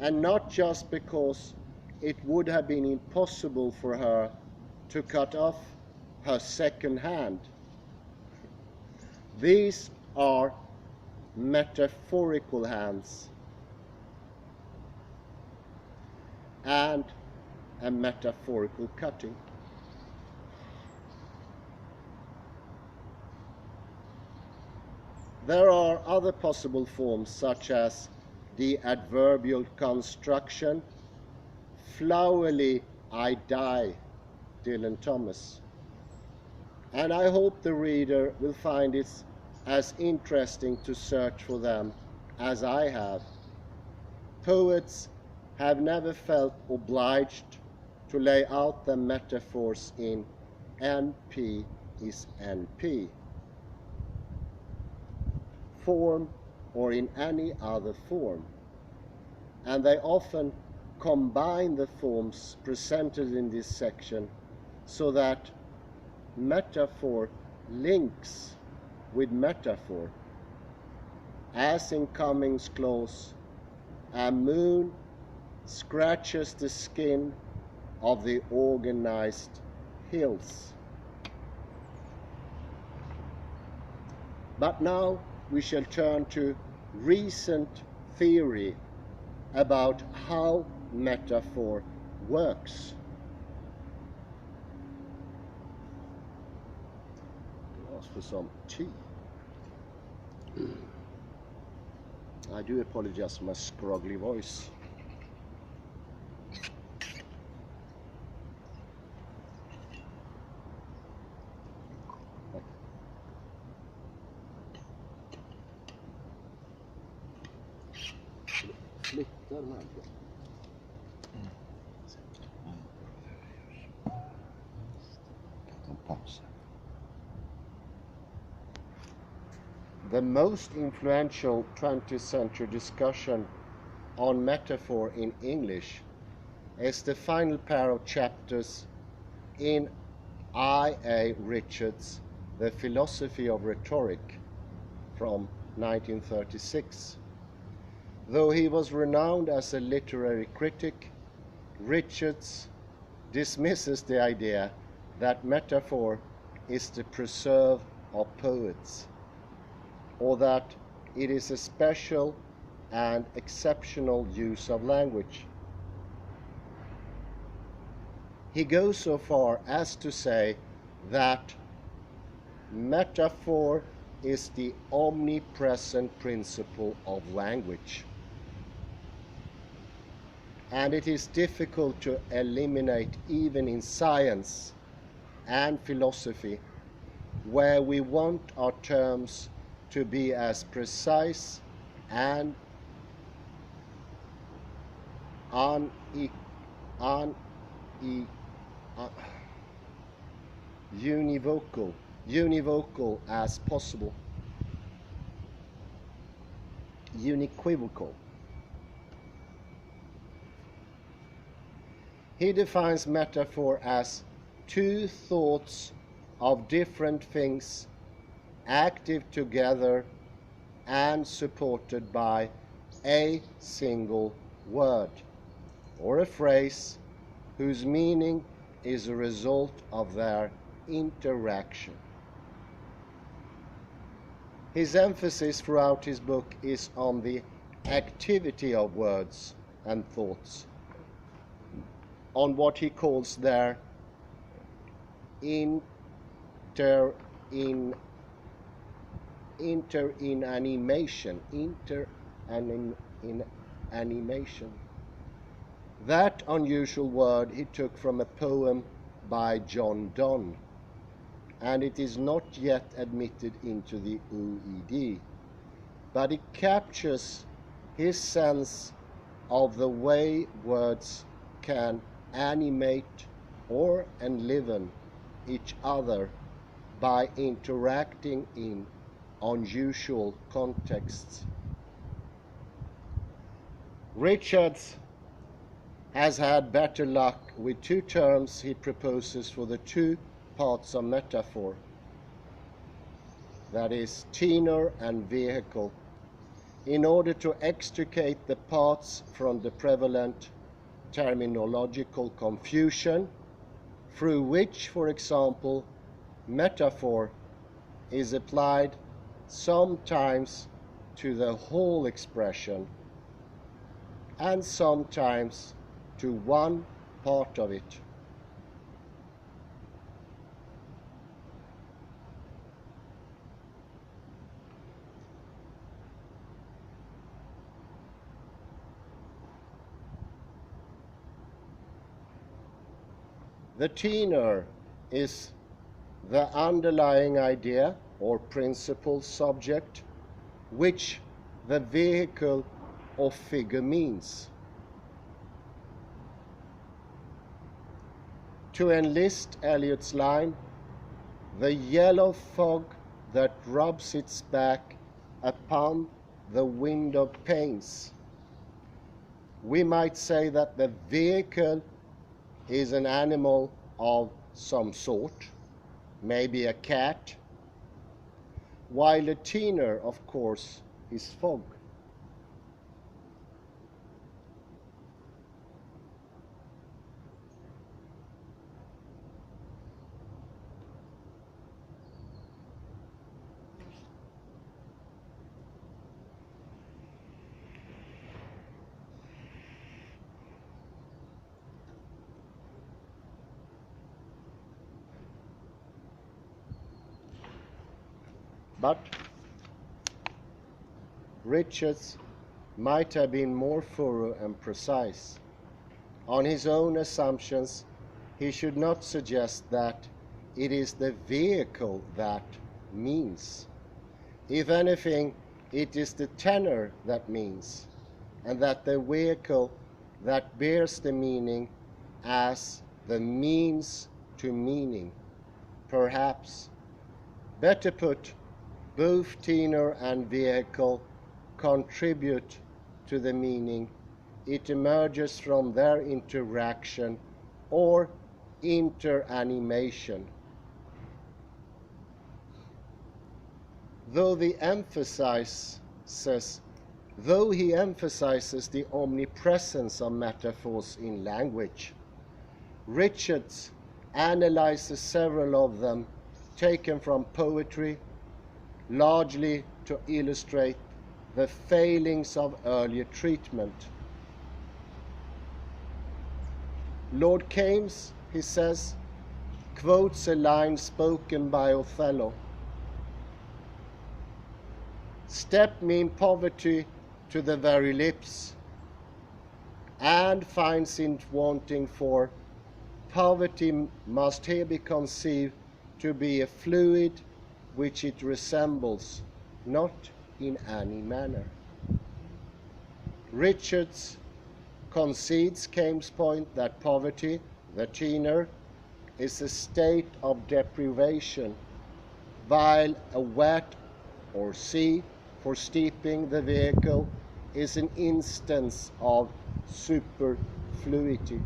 And not just because it would have been impossible for her to cut off her second hand. These are metaphorical hands and a metaphorical cutting. There are other possible forms, such as the adverbial construction, "Flowerly I die," Dylan Thomas. And I hope the reader will find it as interesting to search for them as I have. Poets have never felt obliged to lay out their metaphors in NP is NP form or in any other form. and they often combine the forms presented in this section so that metaphor links with metaphor, as in Cummings' clause, a moon scratches the skin of the organized hills. But now we shall turn to recent theory about how metaphor works. I'll ask for some tea. I do apologize for my scroggly voice. Flyttar man. The most influential 20th century discussion on metaphor in English is the final pair of chapters in I.A. Richards' The Philosophy of Rhetoric from 1936. Though he was renowned as a literary critic, Richards dismisses the idea that metaphor is the preserve of poets, or that it is a special and exceptional use of language. He goes so far as to say that metaphor is the omnipresent principle of language, and it is difficult to eliminate even in science and philosophy, where we want our terms to be as precise and univocal as possible, unequivocal. He defines metaphor as two thoughts of different things active together and supported by a single word or a phrase whose meaning is a result of their interaction. His emphasis throughout his book is on the activity of words and thoughts, on what he calls their interanimation, That unusual word he took from a poem by John Donne, and it is not yet admitted into the OED, but it captures his sense of the way words can animate or enliven each other by interacting in unusual contexts. Richards has had better luck with two terms he proposes for the two parts of metaphor, that is, tenor and vehicle, in order to extricate the parts from the prevalent terminological confusion through which, for example, metaphor is applied sometimes to the whole expression and sometimes to one part of it. The tenor is the underlying idea or principal subject which the vehicle or figure means. To enlist Eliot's line, the yellow fog that rubs its back upon the window panes. we might say that the vehicle is an animal of some sort, maybe a cat, while the tenor, of course, is fog. But Richards might have been more thorough and precise. On his own assumptions, he should not suggest that it is the vehicle that means. If anything, it is the tenor that means, and that the vehicle that bears the meaning as the means to meaning. Perhaps, better put, both tenor and vehicle contribute to the meaning. It emerges from their interaction or interanimation. Though he emphasizes the omnipresence of metaphors in language, Richards analyzes several of them taken from poetry, largely to illustrate the failings of earlier treatment. Lord Keynes, he says, quotes a line spoken by Othello: "Step me in poverty to the very lips," and finds it wanting, for poverty must here be conceived to be a fluid which it resembles, not in any manner. Richards concedes Keynes' point that poverty, the tenor, is a state of deprivation, while a wet or sea for steeping the vehicle is an instance of superfluity.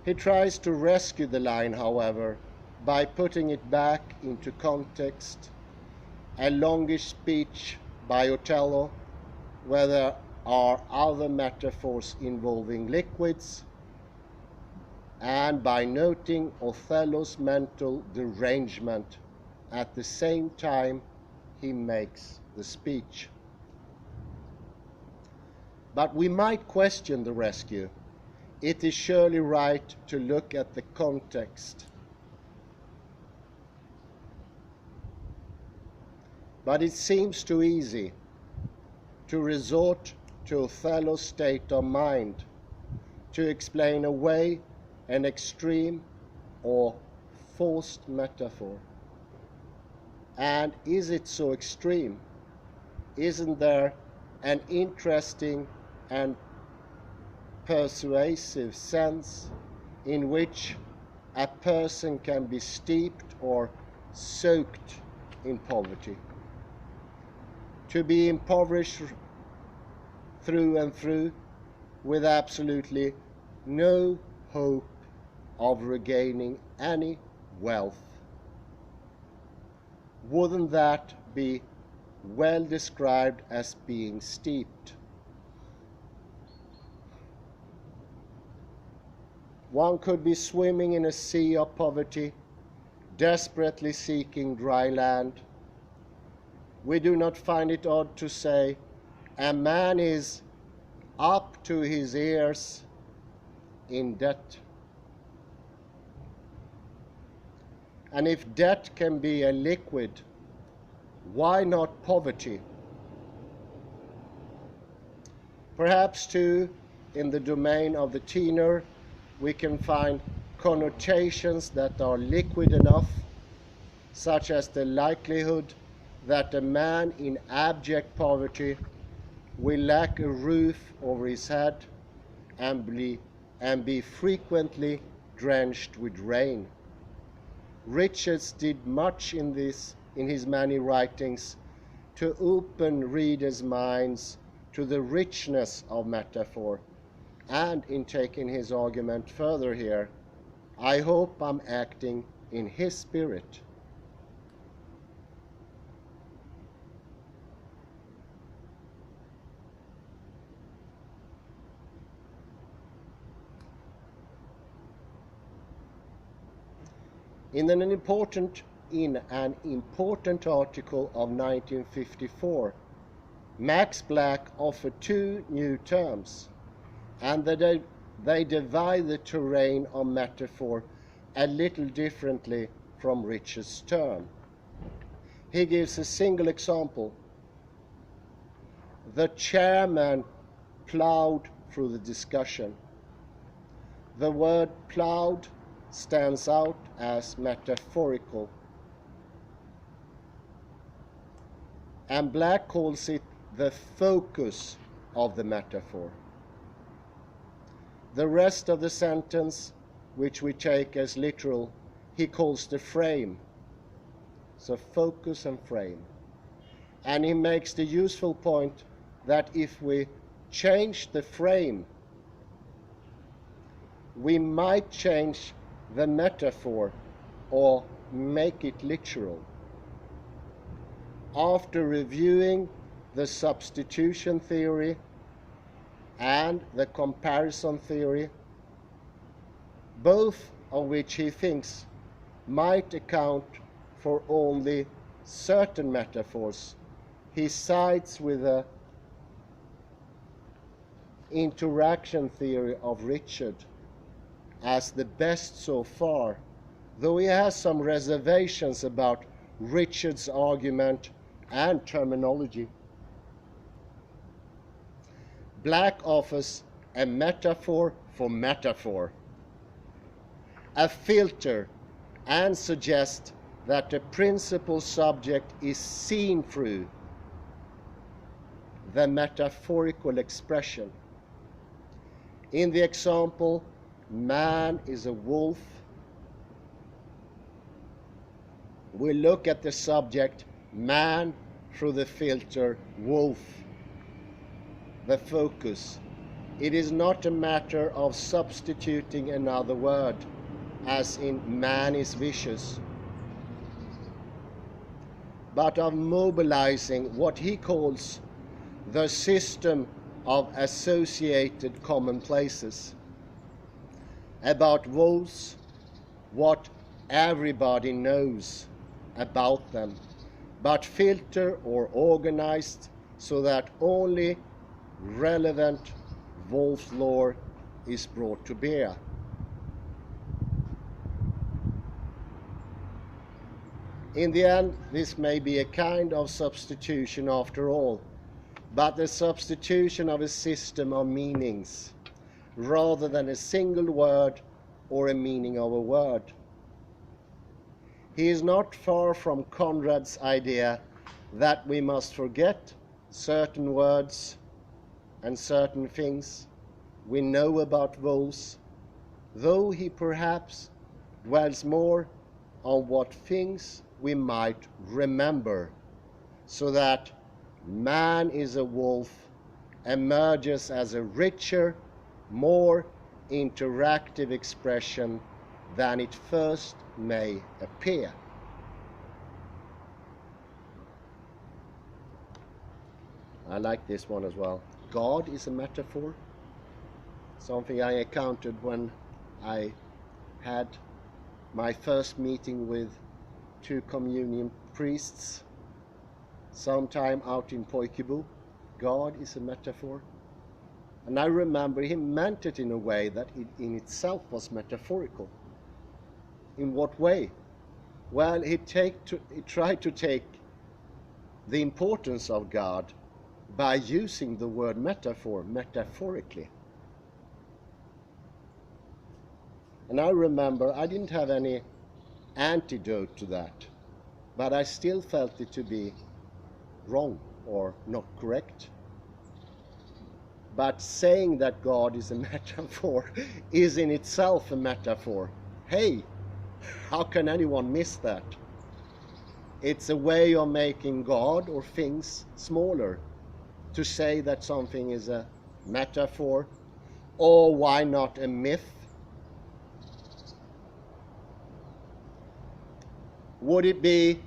He tries to rescue the line, however, by putting it back into context, a longish speech by Othello, where there are other metaphors involving liquids, and by noting Othello's mental derangement at the same time he makes the speech. But we might question the rescue. It is surely right to look at the context. But it seems too easy to resort to Othello's state of mind to explain away an extreme or forced metaphor. And is it so extreme? Isn't there an interesting and persuasive sense in which a person can be steeped or soaked in poverty? To be impoverished through and through, with absolutely no hope of regaining any wealth. Wouldn't that be well described as being steeped? One could be swimming in a sea of poverty, desperately seeking dry land. We do not find it odd to say, a man is up to his ears in debt. And if debt can be a liquid, why not poverty? Perhaps too, in the domain of the tenor, we can find connotations that are liquid enough, such as the likelihood that a man in abject poverty will lack a roof over his head and be frequently drenched with rain. Richards did much in his many writings to open readers' minds to the richness of metaphor, and in taking his argument further here, I hope I'm acting in his spirit. In an important article of 1954, Max Black offered two new terms, and they divide the terrain of metaphor a little differently from Richard's term. He gives a single example. The chairman plowed through the discussion. The word plowed stands out as metaphorical, and Black calls it the focus of the metaphor. The rest of the sentence, which we take as literal, he calls the frame. So focus and frame. And he makes the useful point that if we change the frame, we might change the metaphor or make it literal. After reviewing the substitution theory and the comparison theory, both of which he thinks might account for only certain metaphors, he sides with the interaction theory of Richard as the best so far, though he has some reservations about Richard's argument and terminology. Black offers a metaphor for metaphor, a filter, and suggests that the principal subject is seen through the metaphorical expression. In the example, man is a wolf, we look at the subject man through the filter wolf, the focus. It is not a matter of substituting another word, as in man is vicious, but of mobilizing what he calls the system of associated commonplaces about wolves, what everybody knows about them, but filter or organized so that only relevant wolf lore is brought to bear. In the end, this may be a kind of substitution after all, but the substitution of a system of meanings, rather than a single word or a meaning of a word. He is not far from Conrad's idea that we must forget certain words and certain things we know about wolves, though he perhaps dwells more on what things we might remember, so that man is a wolf emerges as a richer, more interactive expression than it first may appear. I like this one as well. God is a metaphor. Something I encountered when I had my first meeting with two communion priests sometime out in Poikibu. God is a metaphor. And I remember he meant it in a way that it in itself was metaphorical. In what way? Well, he tried to take the importance of God by using the word metaphor metaphorically. And I remember I didn't have any antidote to that, but I still felt it to be wrong or not correct. But saying that God is a metaphor is in itself a metaphor. Hey, how can anyone miss that? It's a way of making God or things smaller, to say that something is a metaphor, or why not a myth? Would it be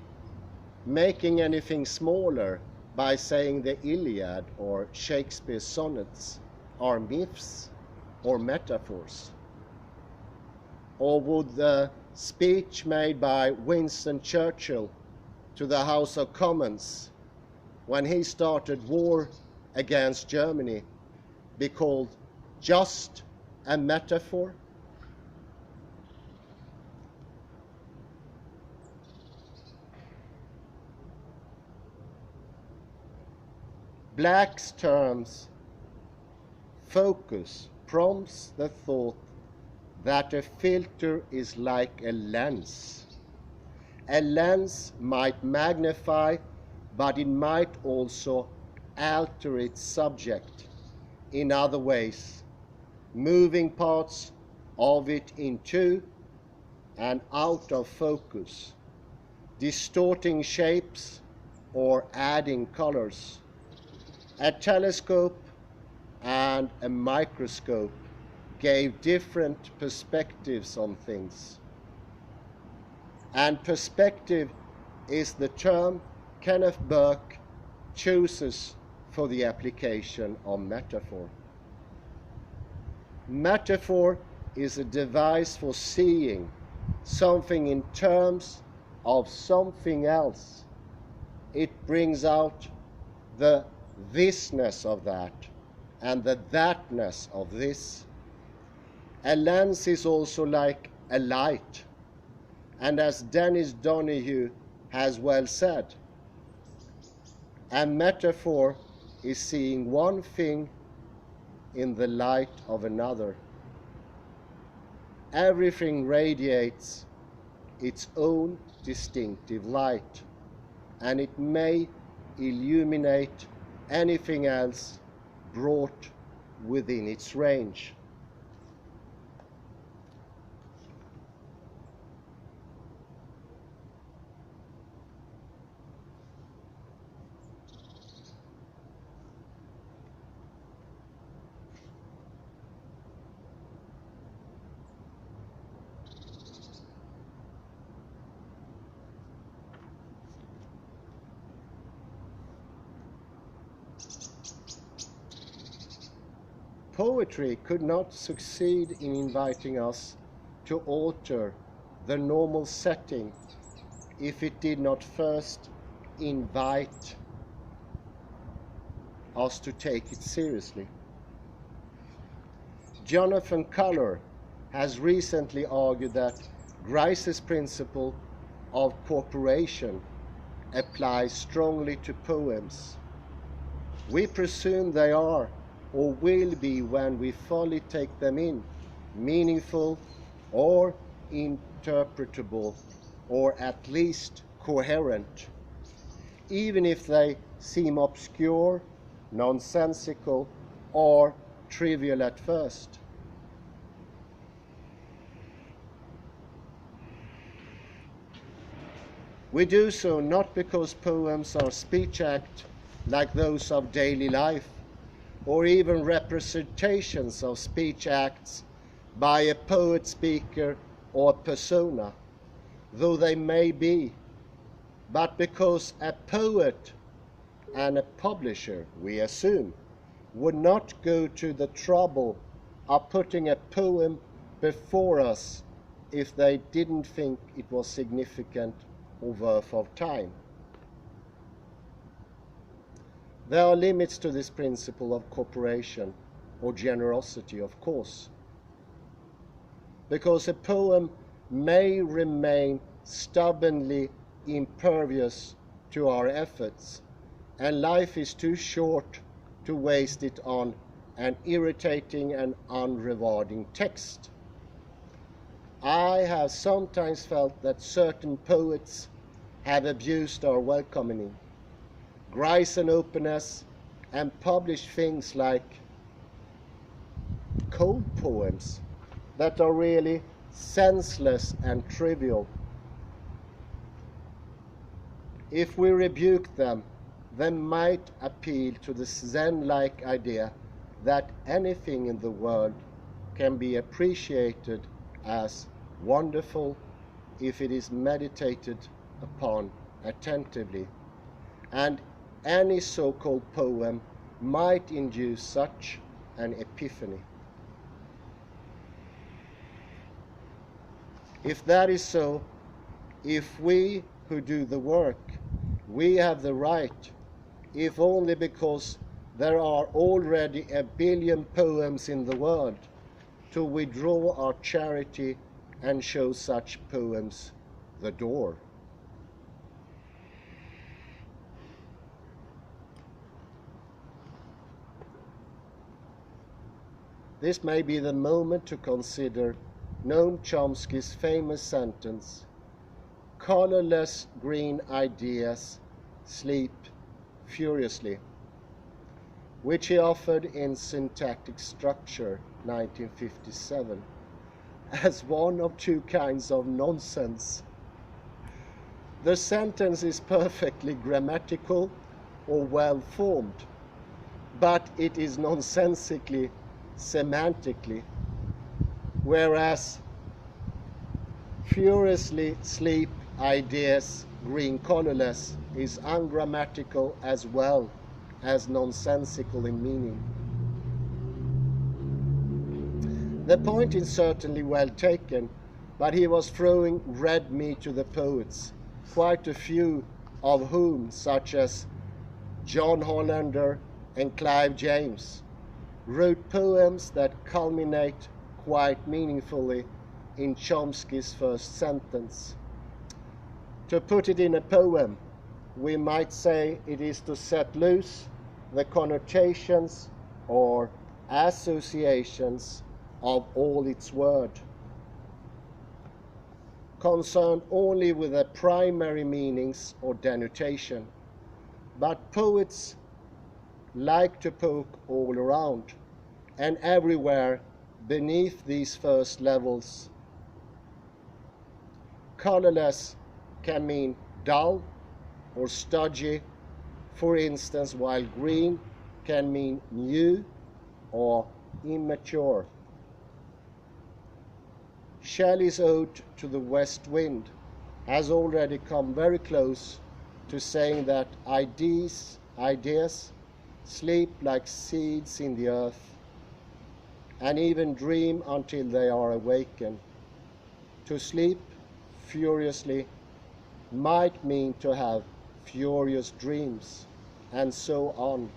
making anything smaller by saying the Iliad or Shakespeare's sonnets are myths or metaphors? Or would the speech made by Winston Churchill to the House of Commons when he started war against Germany be called just a metaphor? Black's terms focus prompts the thought that a filter is like a lens. A lens might magnify, but it might also alter its subject in other ways, moving parts of it into and out of focus, distorting shapes or adding colors. A telescope and a microscope gave different perspectives on things. And perspective is the term Kenneth Burke chooses for the application of metaphor. Metaphor is a device for seeing something in terms of something else. It brings out the thisness of that and the thatness of this. A lens is also like a light, and as Dennis Donahue has well said, a metaphor is seeing one thing in the light of another. Everything radiates its own distinctive light, and it may illuminate anything else brought within its range. Poetry could not succeed in inviting us to alter the normal setting if it did not first invite us to take it seriously. Jonathan Culler has recently argued that Grice's principle of corporation applies strongly to poems. We presume they are or will be when we fully take them in, meaningful or interpretable, or at least coherent, even if they seem obscure, nonsensical, or trivial at first. We do so not because poems are speech acts like those of daily life, or even representations of speech acts by a poet, speaker, or persona, though they may be, but because a poet and a publisher, we assume, would not go to the trouble of putting a poem before us if they didn't think it was significant or worth of time. There are limits to this principle of cooperation or generosity, of course, because a poem may remain stubbornly impervious to our efforts, and life is too short to waste it on an irritating and unrewarding text. I have sometimes felt that certain poets have abused our welcoming, grace and openness, and published things like cold poems that are really senseless and trivial. If we rebuke them, they might appeal to the Zen-like idea that anything in the world can be appreciated as wonderful if it is meditated upon attentively, and any so-called poem might induce such an epiphany. If that is so, if we who do the work, we have the right, if only because there are already a billion poems in the world, to withdraw our charity and show such poems the door. This may be the moment to consider Noam Chomsky's famous sentence, "Colorless green ideas sleep furiously," which he offered in Syntactic Structure 1957 as one of two kinds of nonsense. The sentence is perfectly grammatical or well-formed, but it is nonsensically semantically, whereas furiously sleep ideas green colorless is ungrammatical as well as nonsensical in meaning. The point is certainly well taken, but he was throwing red meat to the poets, quite a few of whom, such as John Hollander and Clive James, wrote poems that culminate quite meaningfully in Chomsky's first sentence. To put it in a poem, we might say it is to set loose the connotations or associations of all its word, concerned only with the primary meanings or denotation. But poets like to poke all around and everywhere beneath these first levels. Colorless can mean dull or stodgy, for instance, while green can mean new or immature. Shelley's Ode to the West Wind has already come very close to saying that ideas sleep like seeds in the earth and even dream until they are awakened. To sleep furiously might mean to have furious dreams, and so on.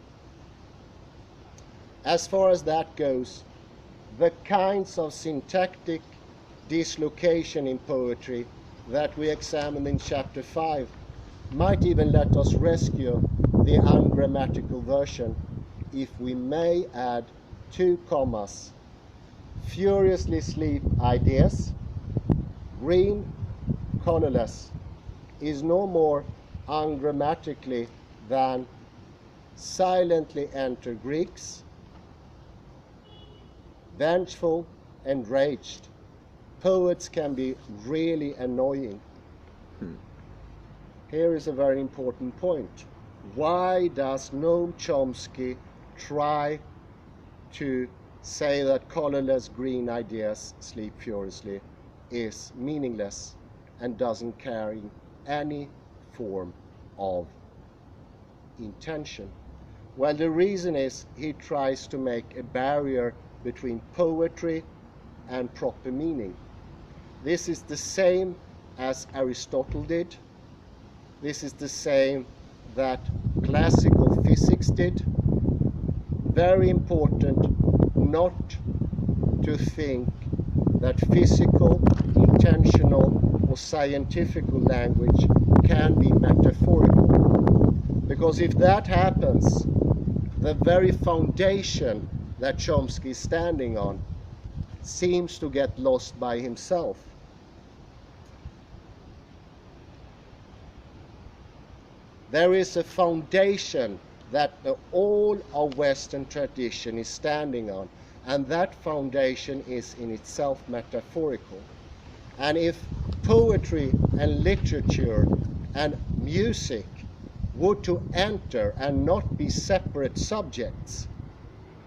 As far as that goes, the kinds of syntactic dislocation in poetry that we examined in chapter 5 might even let us rescue the ungrammatical version if we may add 2 commas. Furiously sleep ideas, green, colorless, is no more ungrammatically than silently enter Greeks, vengeful, enraged. Poets can be really annoying. Here is a very important point. Why does Noam Chomsky try to say that colorless green ideas sleep furiously is meaningless and doesn't carry any form of intention? Well, the reason is he tries to make a barrier between poetry and proper meaning. This is the same as Aristotle did. This is the same that classical physics did. Very important not to think that physical, intentional, or scientific language can be metaphorical. Because if that happens, the very foundation that Chomsky is standing on seems to get lost by himself. There is a foundation that all of Western tradition is standing on, and that foundation is in itself metaphorical. And if poetry and literature and music were to enter and not be separate subjects,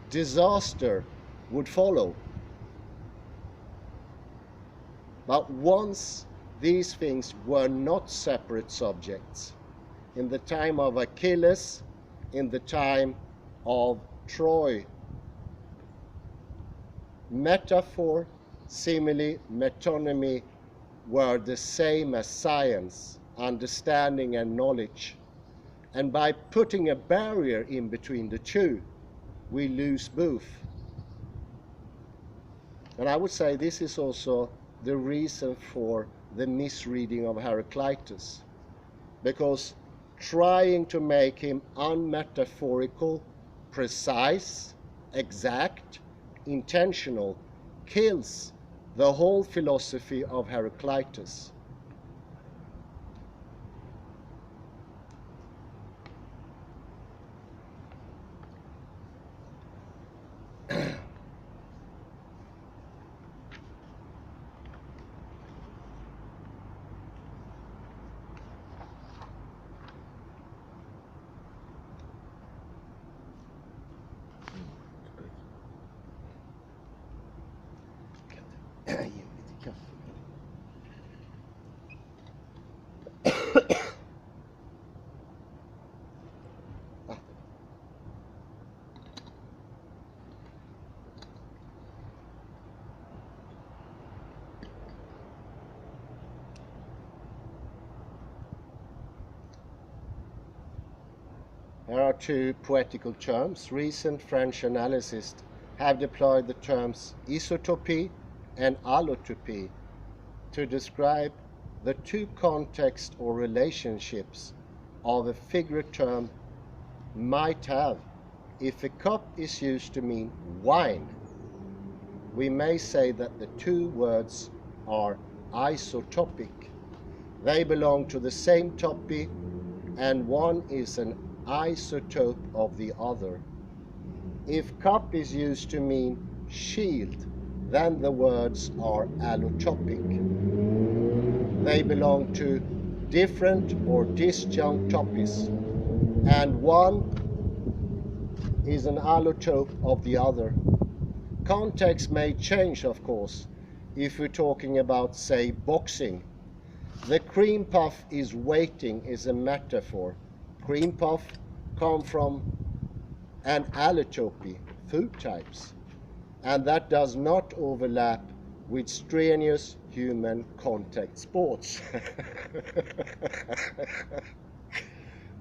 disaster would follow. But once these things were not separate subjects, in the time of Achilles, in the time of Troy, metaphor, simile, metonymy were the same as science, understanding and knowledge. And by putting a barrier in between the two, we lose both. And I would say this is also the reason for the misreading of Heraclitus, because trying to make him unmetaphorical, precise, exact, intentional, kills the whole philosophy of Heraclitus. Ge lite kaffe. There are two poetical terms. Recent French analysts have deployed the terms isotopy and allotopy to describe the two contexts or relationships of a figure term might have. If a cup is used to mean wine, we may say that the two words are isotopic. They belong to the same topic, and one is an isotope of the other. If cup is used to mean shield, then the words are allotopic. They belong to different or disjunct topics, and one is an allotope of the other. Context may change, of course, if we're talking about, say, boxing. The cream puff is waiting is a metaphor. Cream puff come from an allotopy, food types, and that does not overlap with strenuous human contact sports.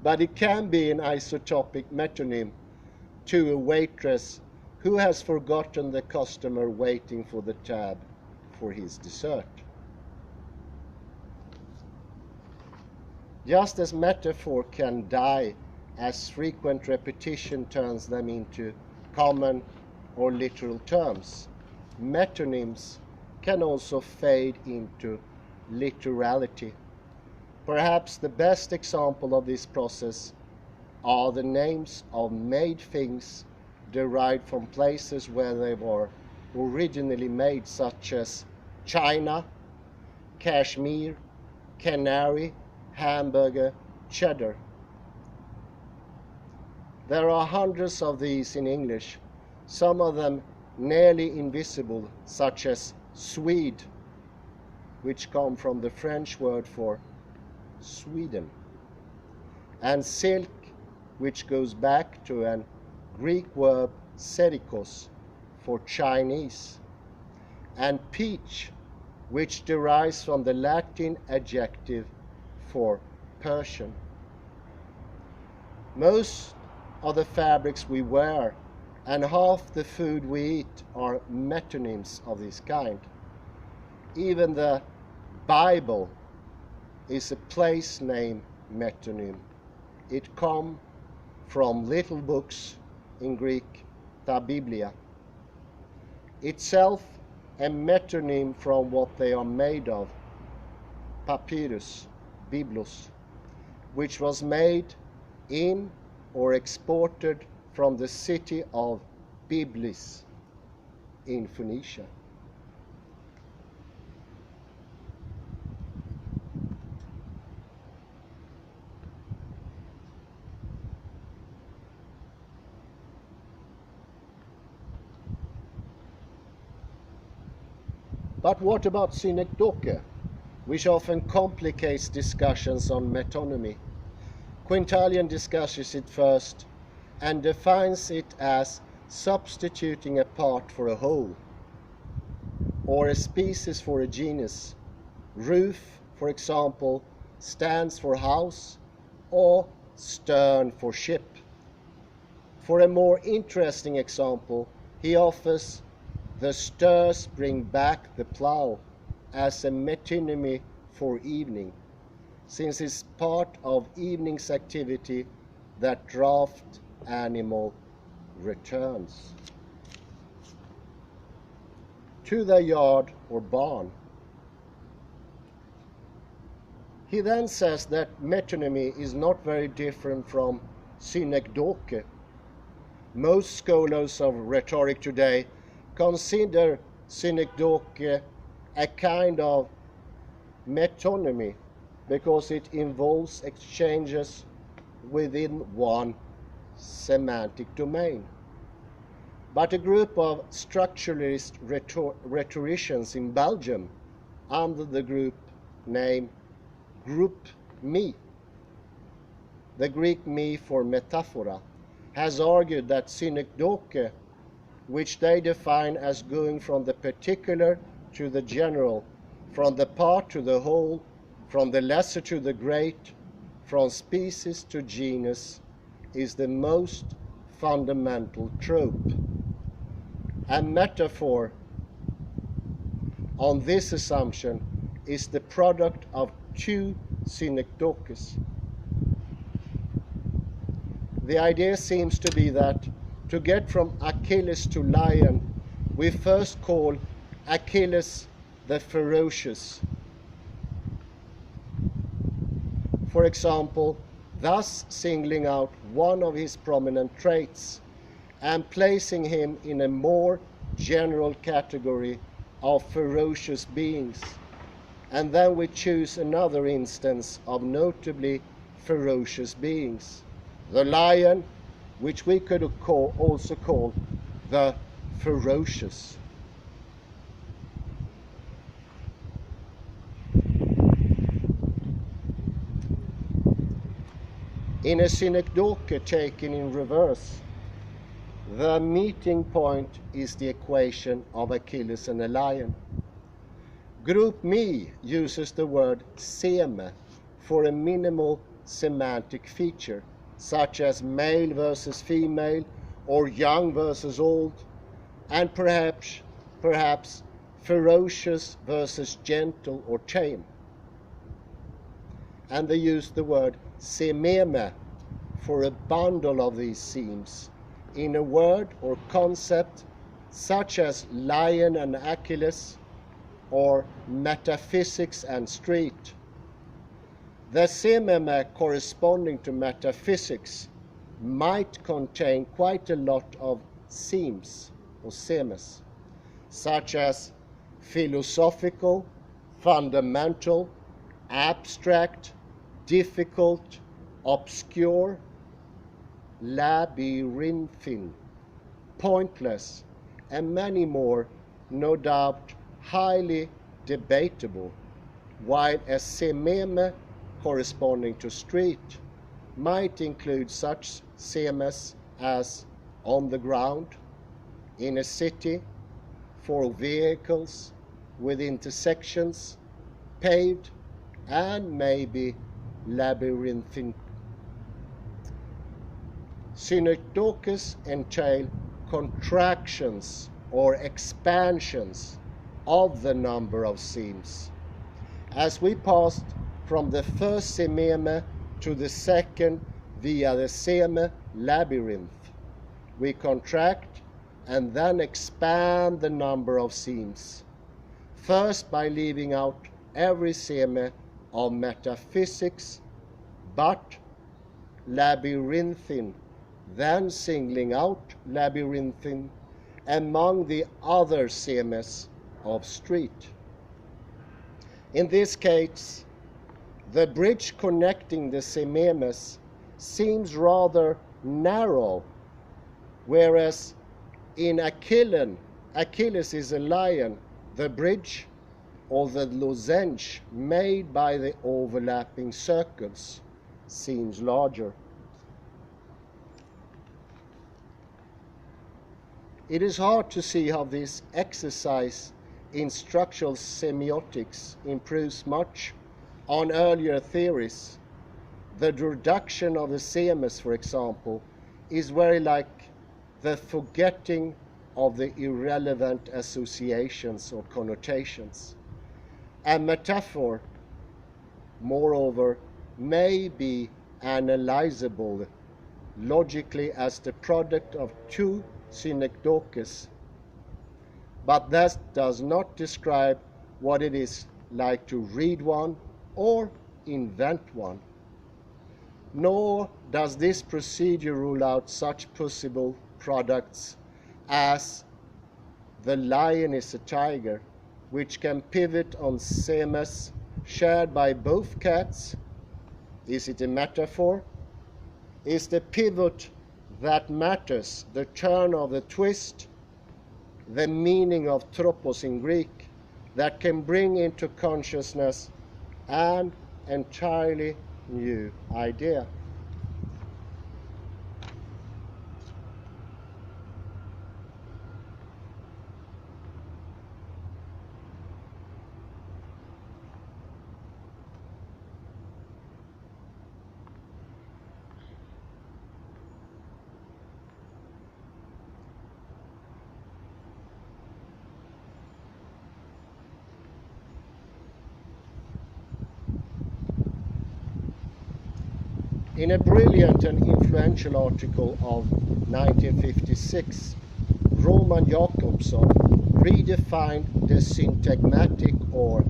But it can be an isotopic metonym to a waitress who has forgotten the customer waiting for the tab for his dessert. Just as metaphor can die as frequent repetition turns them into common or literal terms, metonyms can also fade into literality. Perhaps the best example of this process are the names of made things derived from places where they were originally made, such as China, Kashmir, Canary, hamburger, cheddar. There are hundreds of these in English, some of them nearly invisible, such as Swede, which come from the French word for Sweden, and silk, which goes back to an Greek verb serikos for Chinese, and peach, which derives from the Latin adjective for Persian. Most of the fabrics we wear and half the food we eat are metonyms of this kind. Even the Bible is a place name metonym. It comes from little books, in Greek, ta biblia. Itself a metonym from what they are made of, papyrus, biblos, which was made in or exported from the city of Byblis in Phoenicia. But what about synecdoche, which often complicates discussions on metonymy? Quintilian discusses it first and defines it as substituting a part for a whole, or a species for a genus. Roof, for example, stands for house, or stern for ship. For a more interesting example, he offers the stirs bring back the plough as a metonymy for evening, since it's part of evening's activity that draft animal returns to the yard or barn. He then says that metonymy is not very different from synecdoche. Most scholars of rhetoric today consider synecdoche a kind of metonymy because it involves exchanges within one semantic domain. But a group of structuralist rhetoricians in Belgium, under the group name Group Me, the Greek me for metaphora, has argued that synecdoche, which they define as going from the particular to the general, from the part to the whole, from the lesser to the great, from species to genus, is the most fundamental trope. A metaphor on this assumption is the product of two synecdoches. The idea seems to be that to get from Achilles to lion, we first call Achilles the ferocious. For example, thus singling out one of his prominent traits and placing him in a more general category of ferocious beings. And then we choose another instance of notably ferocious beings, the lion, which we could also call the ferocious. In a synecdoche taken in reverse, the meeting point is the equation of Achilles and a lion. Group Me uses the word seme for a minimal semantic feature, such as male versus female or young versus old, and perhaps ferocious versus gentle or tame. And they use the word sememe for a bundle of these semes in a word or concept such as lion and Achilles or metaphysics and street. The sememe corresponding to metaphysics might contain quite a lot of semes or semes, such as philosophical, fundamental, abstract, difficult, obscure, labyrinthine, pointless, and many more, no doubt highly debatable, while a sememe corresponding to street might include such semes as on the ground, in a city, for vehicles, with intersections, paved, and maybe labyrinthine. Synecdoches entail contractions or expansions of the number of seams. As we passed from the first sememe to the second via the seme labyrinth, we contract and then expand the number of seams, first by leaving out every seme of metaphysics, but labyrinthine, then singling out labyrinthine among the other semes of street. In this case, the bridge connecting the sememes seems rather narrow, whereas in Achilles is a lion, the bridge or the lozenge made by the overlapping circles seems larger. It is hard to see how this exercise in structural semiotics improves much on earlier theories. The reduction of the semes, for example, is very like the forgetting of the irrelevant associations or connotations. A metaphor, moreover, may be analyzable logically as the product of two synecdoches, but that does not describe what it is like to read one or invent one. Nor does this procedure rule out such possible products as the lion is a tiger, which can pivot on semes shared by both cats. Is it a metaphor? Is the pivot that matters, the turn of the twist, the meaning of tropos in Greek, that can bring into consciousness an entirely new idea? In a brilliant and influential article of 1956, Roman Jakobson redefined the syntagmatic or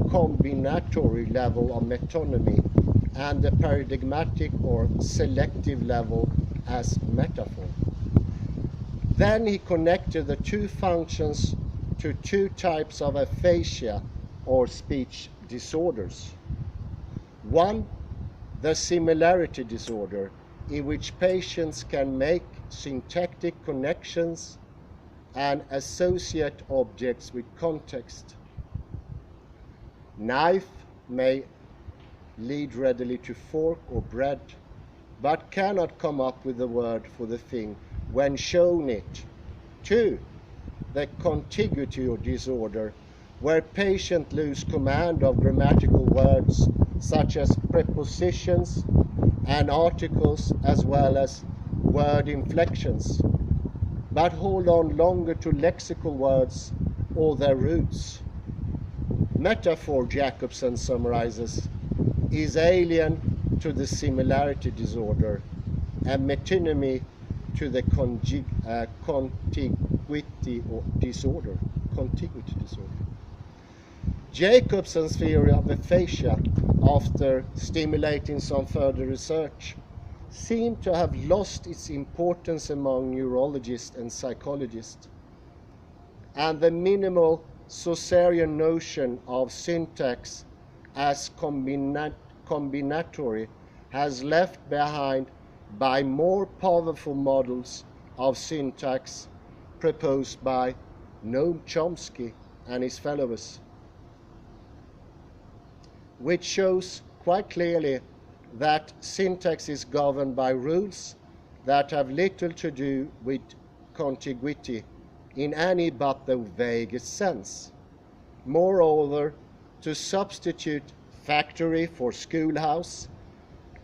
combinatory level of metonymy and the paradigmatic or selective level as metaphor. Then he connected the two functions to two types of aphasia or speech disorders. One, the similarity disorder, in which patients can make syntactic connections and associate objects with context. Knife may lead readily to fork or bread, but cannot come up with the word for the thing when shown it. 2. The contiguity disorder, where patients lose command of grammatical words such as prepositions and articles as well as word inflections, but hold on longer to lexical words or their roots. Metaphor, Jakobson summarizes, is alien to the similarity disorder and metonymy to the contiguity disorder. Jakobson's theory of aphasia, after stimulating some further research, seemed to have lost its importance among neurologists and psychologists, and the minimal Saussurian notion of syntax as combinatory has left behind by more powerful models of syntax proposed by Noam Chomsky and his fellows, which shows quite clearly that syntax is governed by rules that have little to do with contiguity in any but the vaguest sense. Moreover, to substitute factory for schoolhouse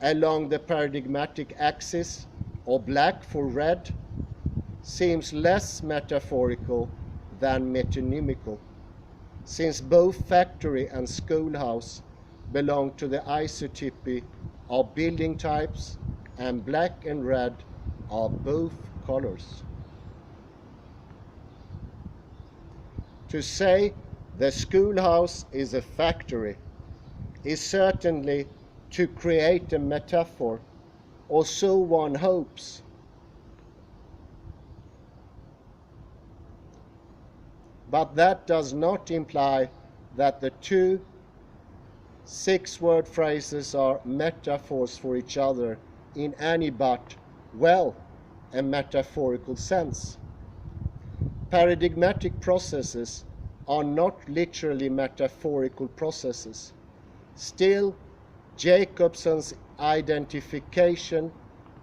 along the paradigmatic axis or black for red seems less metaphorical than metonymical, since both factory and schoolhouse belong to the isotypy of building types, and black and red are both colors. To say the schoolhouse is a factory is certainly to create a metaphor, or so one hopes. But that does not imply that the two 6-word phrases are metaphors for each other in any but, well, a metaphorical sense. Paradigmatic processes are not literally metaphorical processes. Still, Jacobson's identification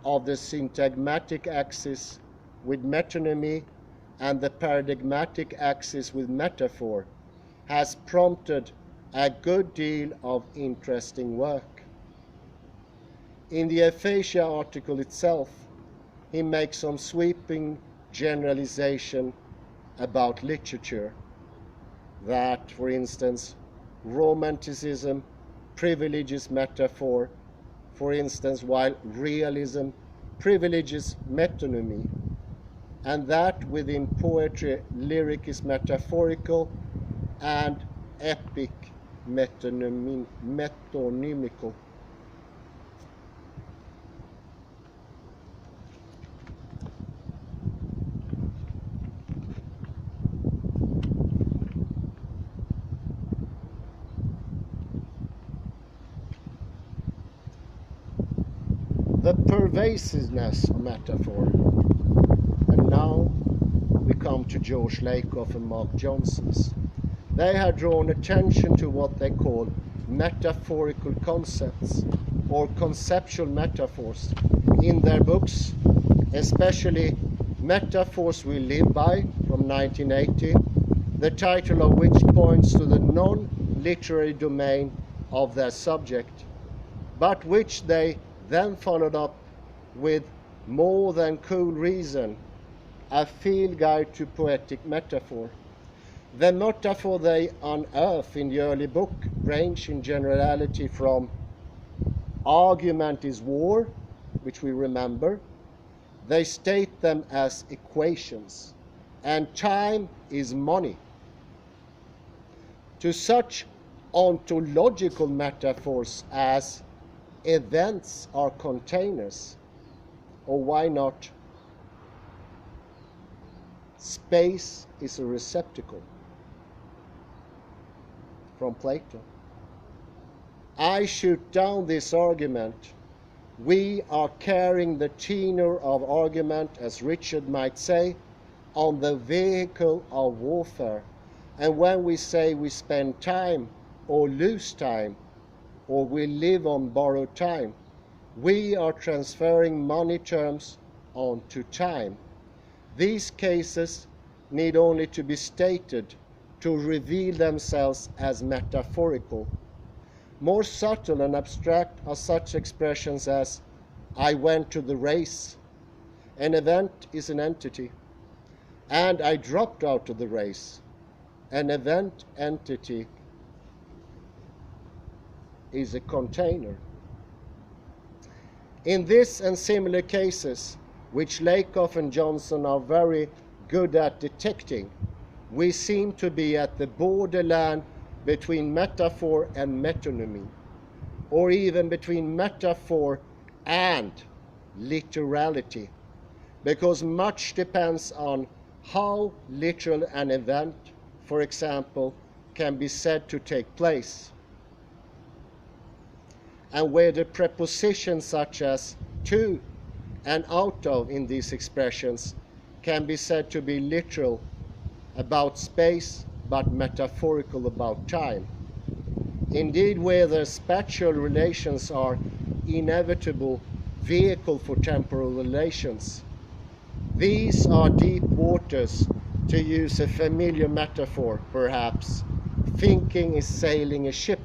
of the syntagmatic axis with metonymy and the paradigmatic axis with metaphor has prompted a good deal of interesting work. In the aphasia article itself, he makes some sweeping generalization about literature, that, for instance, Romanticism privileges metaphor, for instance, while realism privileges metonymy, and that within poetry lyric is metaphorical and epic metonymical. The pervasiveness of metaphor. And now we come to George Lakoff and Mark Johnson's. They have drawn attention to what they call metaphorical concepts or conceptual metaphors in their books, especially Metaphors We Live By from 1980, the title of which points to the non-literary domain of their subject, but which they then followed up with More Than Cool Reason, a field guide to poetic metaphor. The metaphor they unearth in the early book range in generality from argument is war, which we remember. They state them as equations, and time is money, to such ontological metaphors as events are containers, or why not, space is a receptacle, from Plato. I shoot down this argument. We are carrying the tenor of argument, as Richard might say, on the vehicle of warfare. And when we say we spend time or lose time, or we live on borrowed time, we are transferring money terms onto time. These cases need only to be stated to reveal themselves as metaphorical. More subtle and abstract are such expressions as I went to the race. An event is an entity. And I dropped out of the race. An event entity is a container. In this and similar cases, which Lakoff and Johnson are very good at detecting, we seem to be at the borderland between metaphor and metonymy, or even between metaphor and literality, because much depends on how literal an event, for example, can be said to take place, and whether prepositions such as to and out of in these expressions can be said to be literal about space but metaphorical about time. Indeed, whether spatial relations are inevitable vehicle for temporal relations. These are deep waters, to use a familiar metaphor perhaps. Thinking is sailing a ship.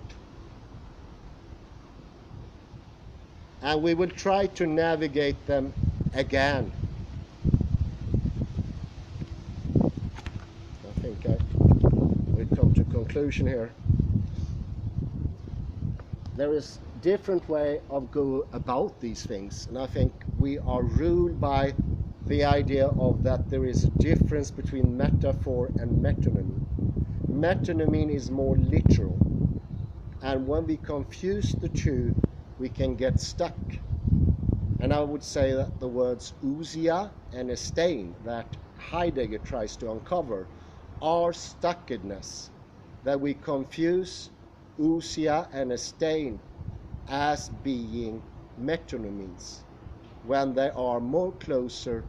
And we will try to navigate them again. I think we'll come to conclusion here. There is different way of go about these things, and I think we are ruled by the idea of that there is a difference between metaphor and metonymy. Metonymy is more literal, and when we confuse the two, we can get stuck. And I would say that the words ousia and estein that Heidegger tries to uncover are stuckedness, that we confuse ousia and estein as being metonymies when they are more closer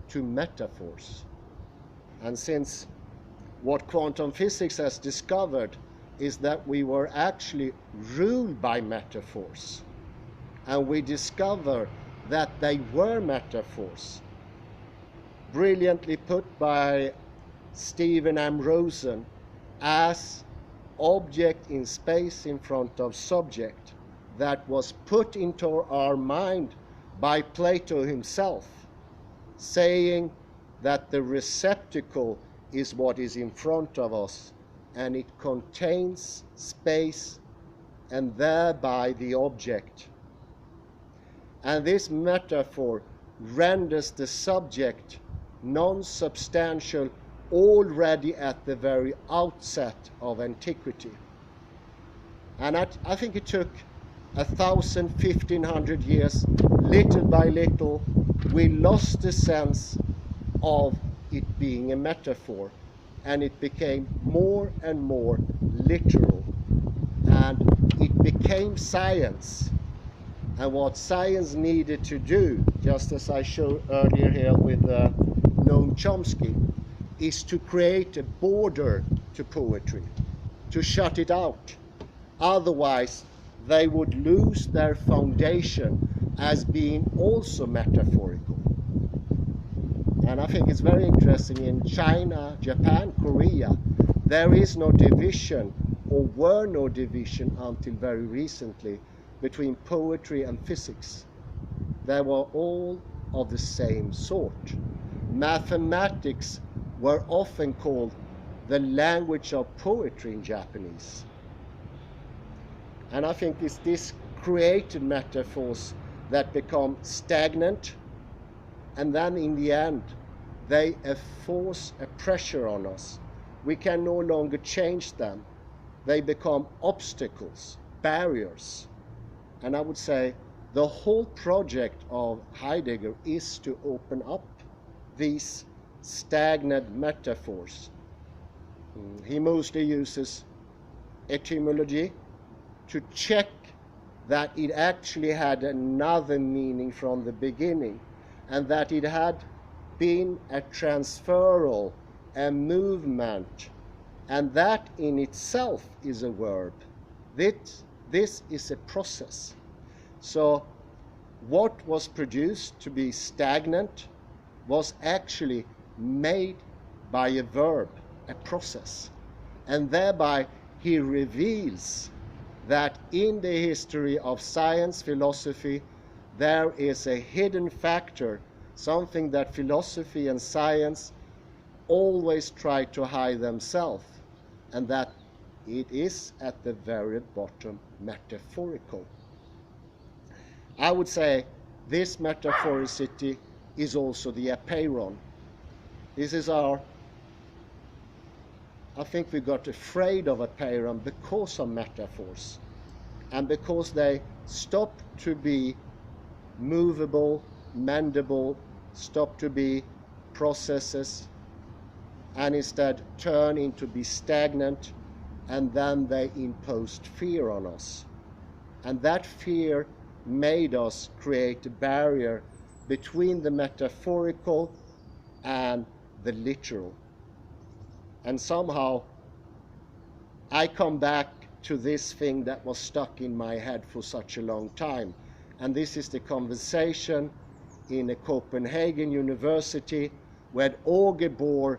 to metaphors. And since what quantum physics has discovered is that we were actually ruled by metaphors. And we discover that they were metaphors, brilliantly put by Stephen M. Rosen, as object in space in front of subject, that was put into our mind by Plato himself, saying that the receptacle is what is in front of us, and it contains space and thereby the object. And this metaphor renders the subject non-substantial already at the very outset of antiquity. And I think it took 1,000, 1,500 years, little by little, we lost the sense of it being a metaphor, and it became more and more literal, and it became science. And what science needed to do, just as I showed earlier here with Noam Chomsky, is to create a border to poetry, to shut it out. Otherwise, they would lose their foundation as being also metaphorical. And I think it's very interesting, in China, Japan, Korea, there is no division, or were no division until very recently, between poetry and physics. They were all of the same sort. Mathematics were often called the language of poetry in Japanese. And I think it's these created metaphors that become stagnant, and then in the end they enforce a pressure on us. We can no longer change them. They become obstacles, barriers. And I would say the whole project of Heidegger is to open up these stagnant metaphors. He mostly uses etymology to check that it actually had another meaning from the beginning, and that it had been a transferal, a movement, and that in itself is a verb. This is a process. So what was produced to be stagnant was actually made by a verb, a process. And thereby he reveals that in the history of science, philosophy, there is a hidden factor, something that philosophy and science always try to hide themselves, and that it is at the very bottom metaphorical. I would say this metaphoricity is also the apeiron. This is I think we got afraid of apeiron because of metaphors, and because they stop to be movable, mendable, stop to be processes, and instead turn into be stagnant, and then they imposed fear on us. And that fear made us create a barrier between the metaphorical and the literal. And somehow I come back to this thing that was stuck in my head for such a long time. And this is the conversation in a Copenhagen University where Åge Bohr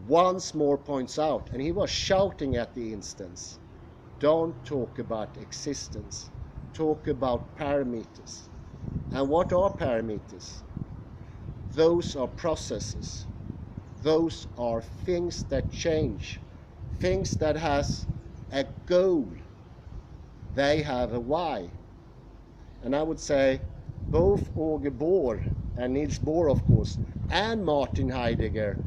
once more points out, and he was shouting at the instance, don't talk about existence, talk about parameters. And what are parameters? Those are processes. Those are things that change, things that has a goal. They have a why. And I would say both Åge Bohr and Niels Bohr, of course, and Martin Heidegger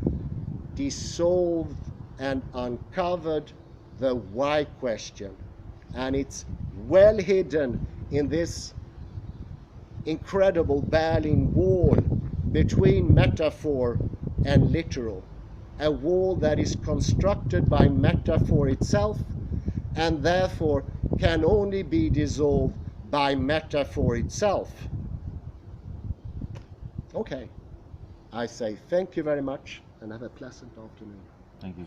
dissolved and uncovered the why question. And it's well hidden in this incredible Berlin Wall between metaphor and literal, a wall that is constructed by metaphor itself and therefore can only be dissolved by metaphor itself. Okay, I say thank you very much and have a pleasant afternoon. Thank you.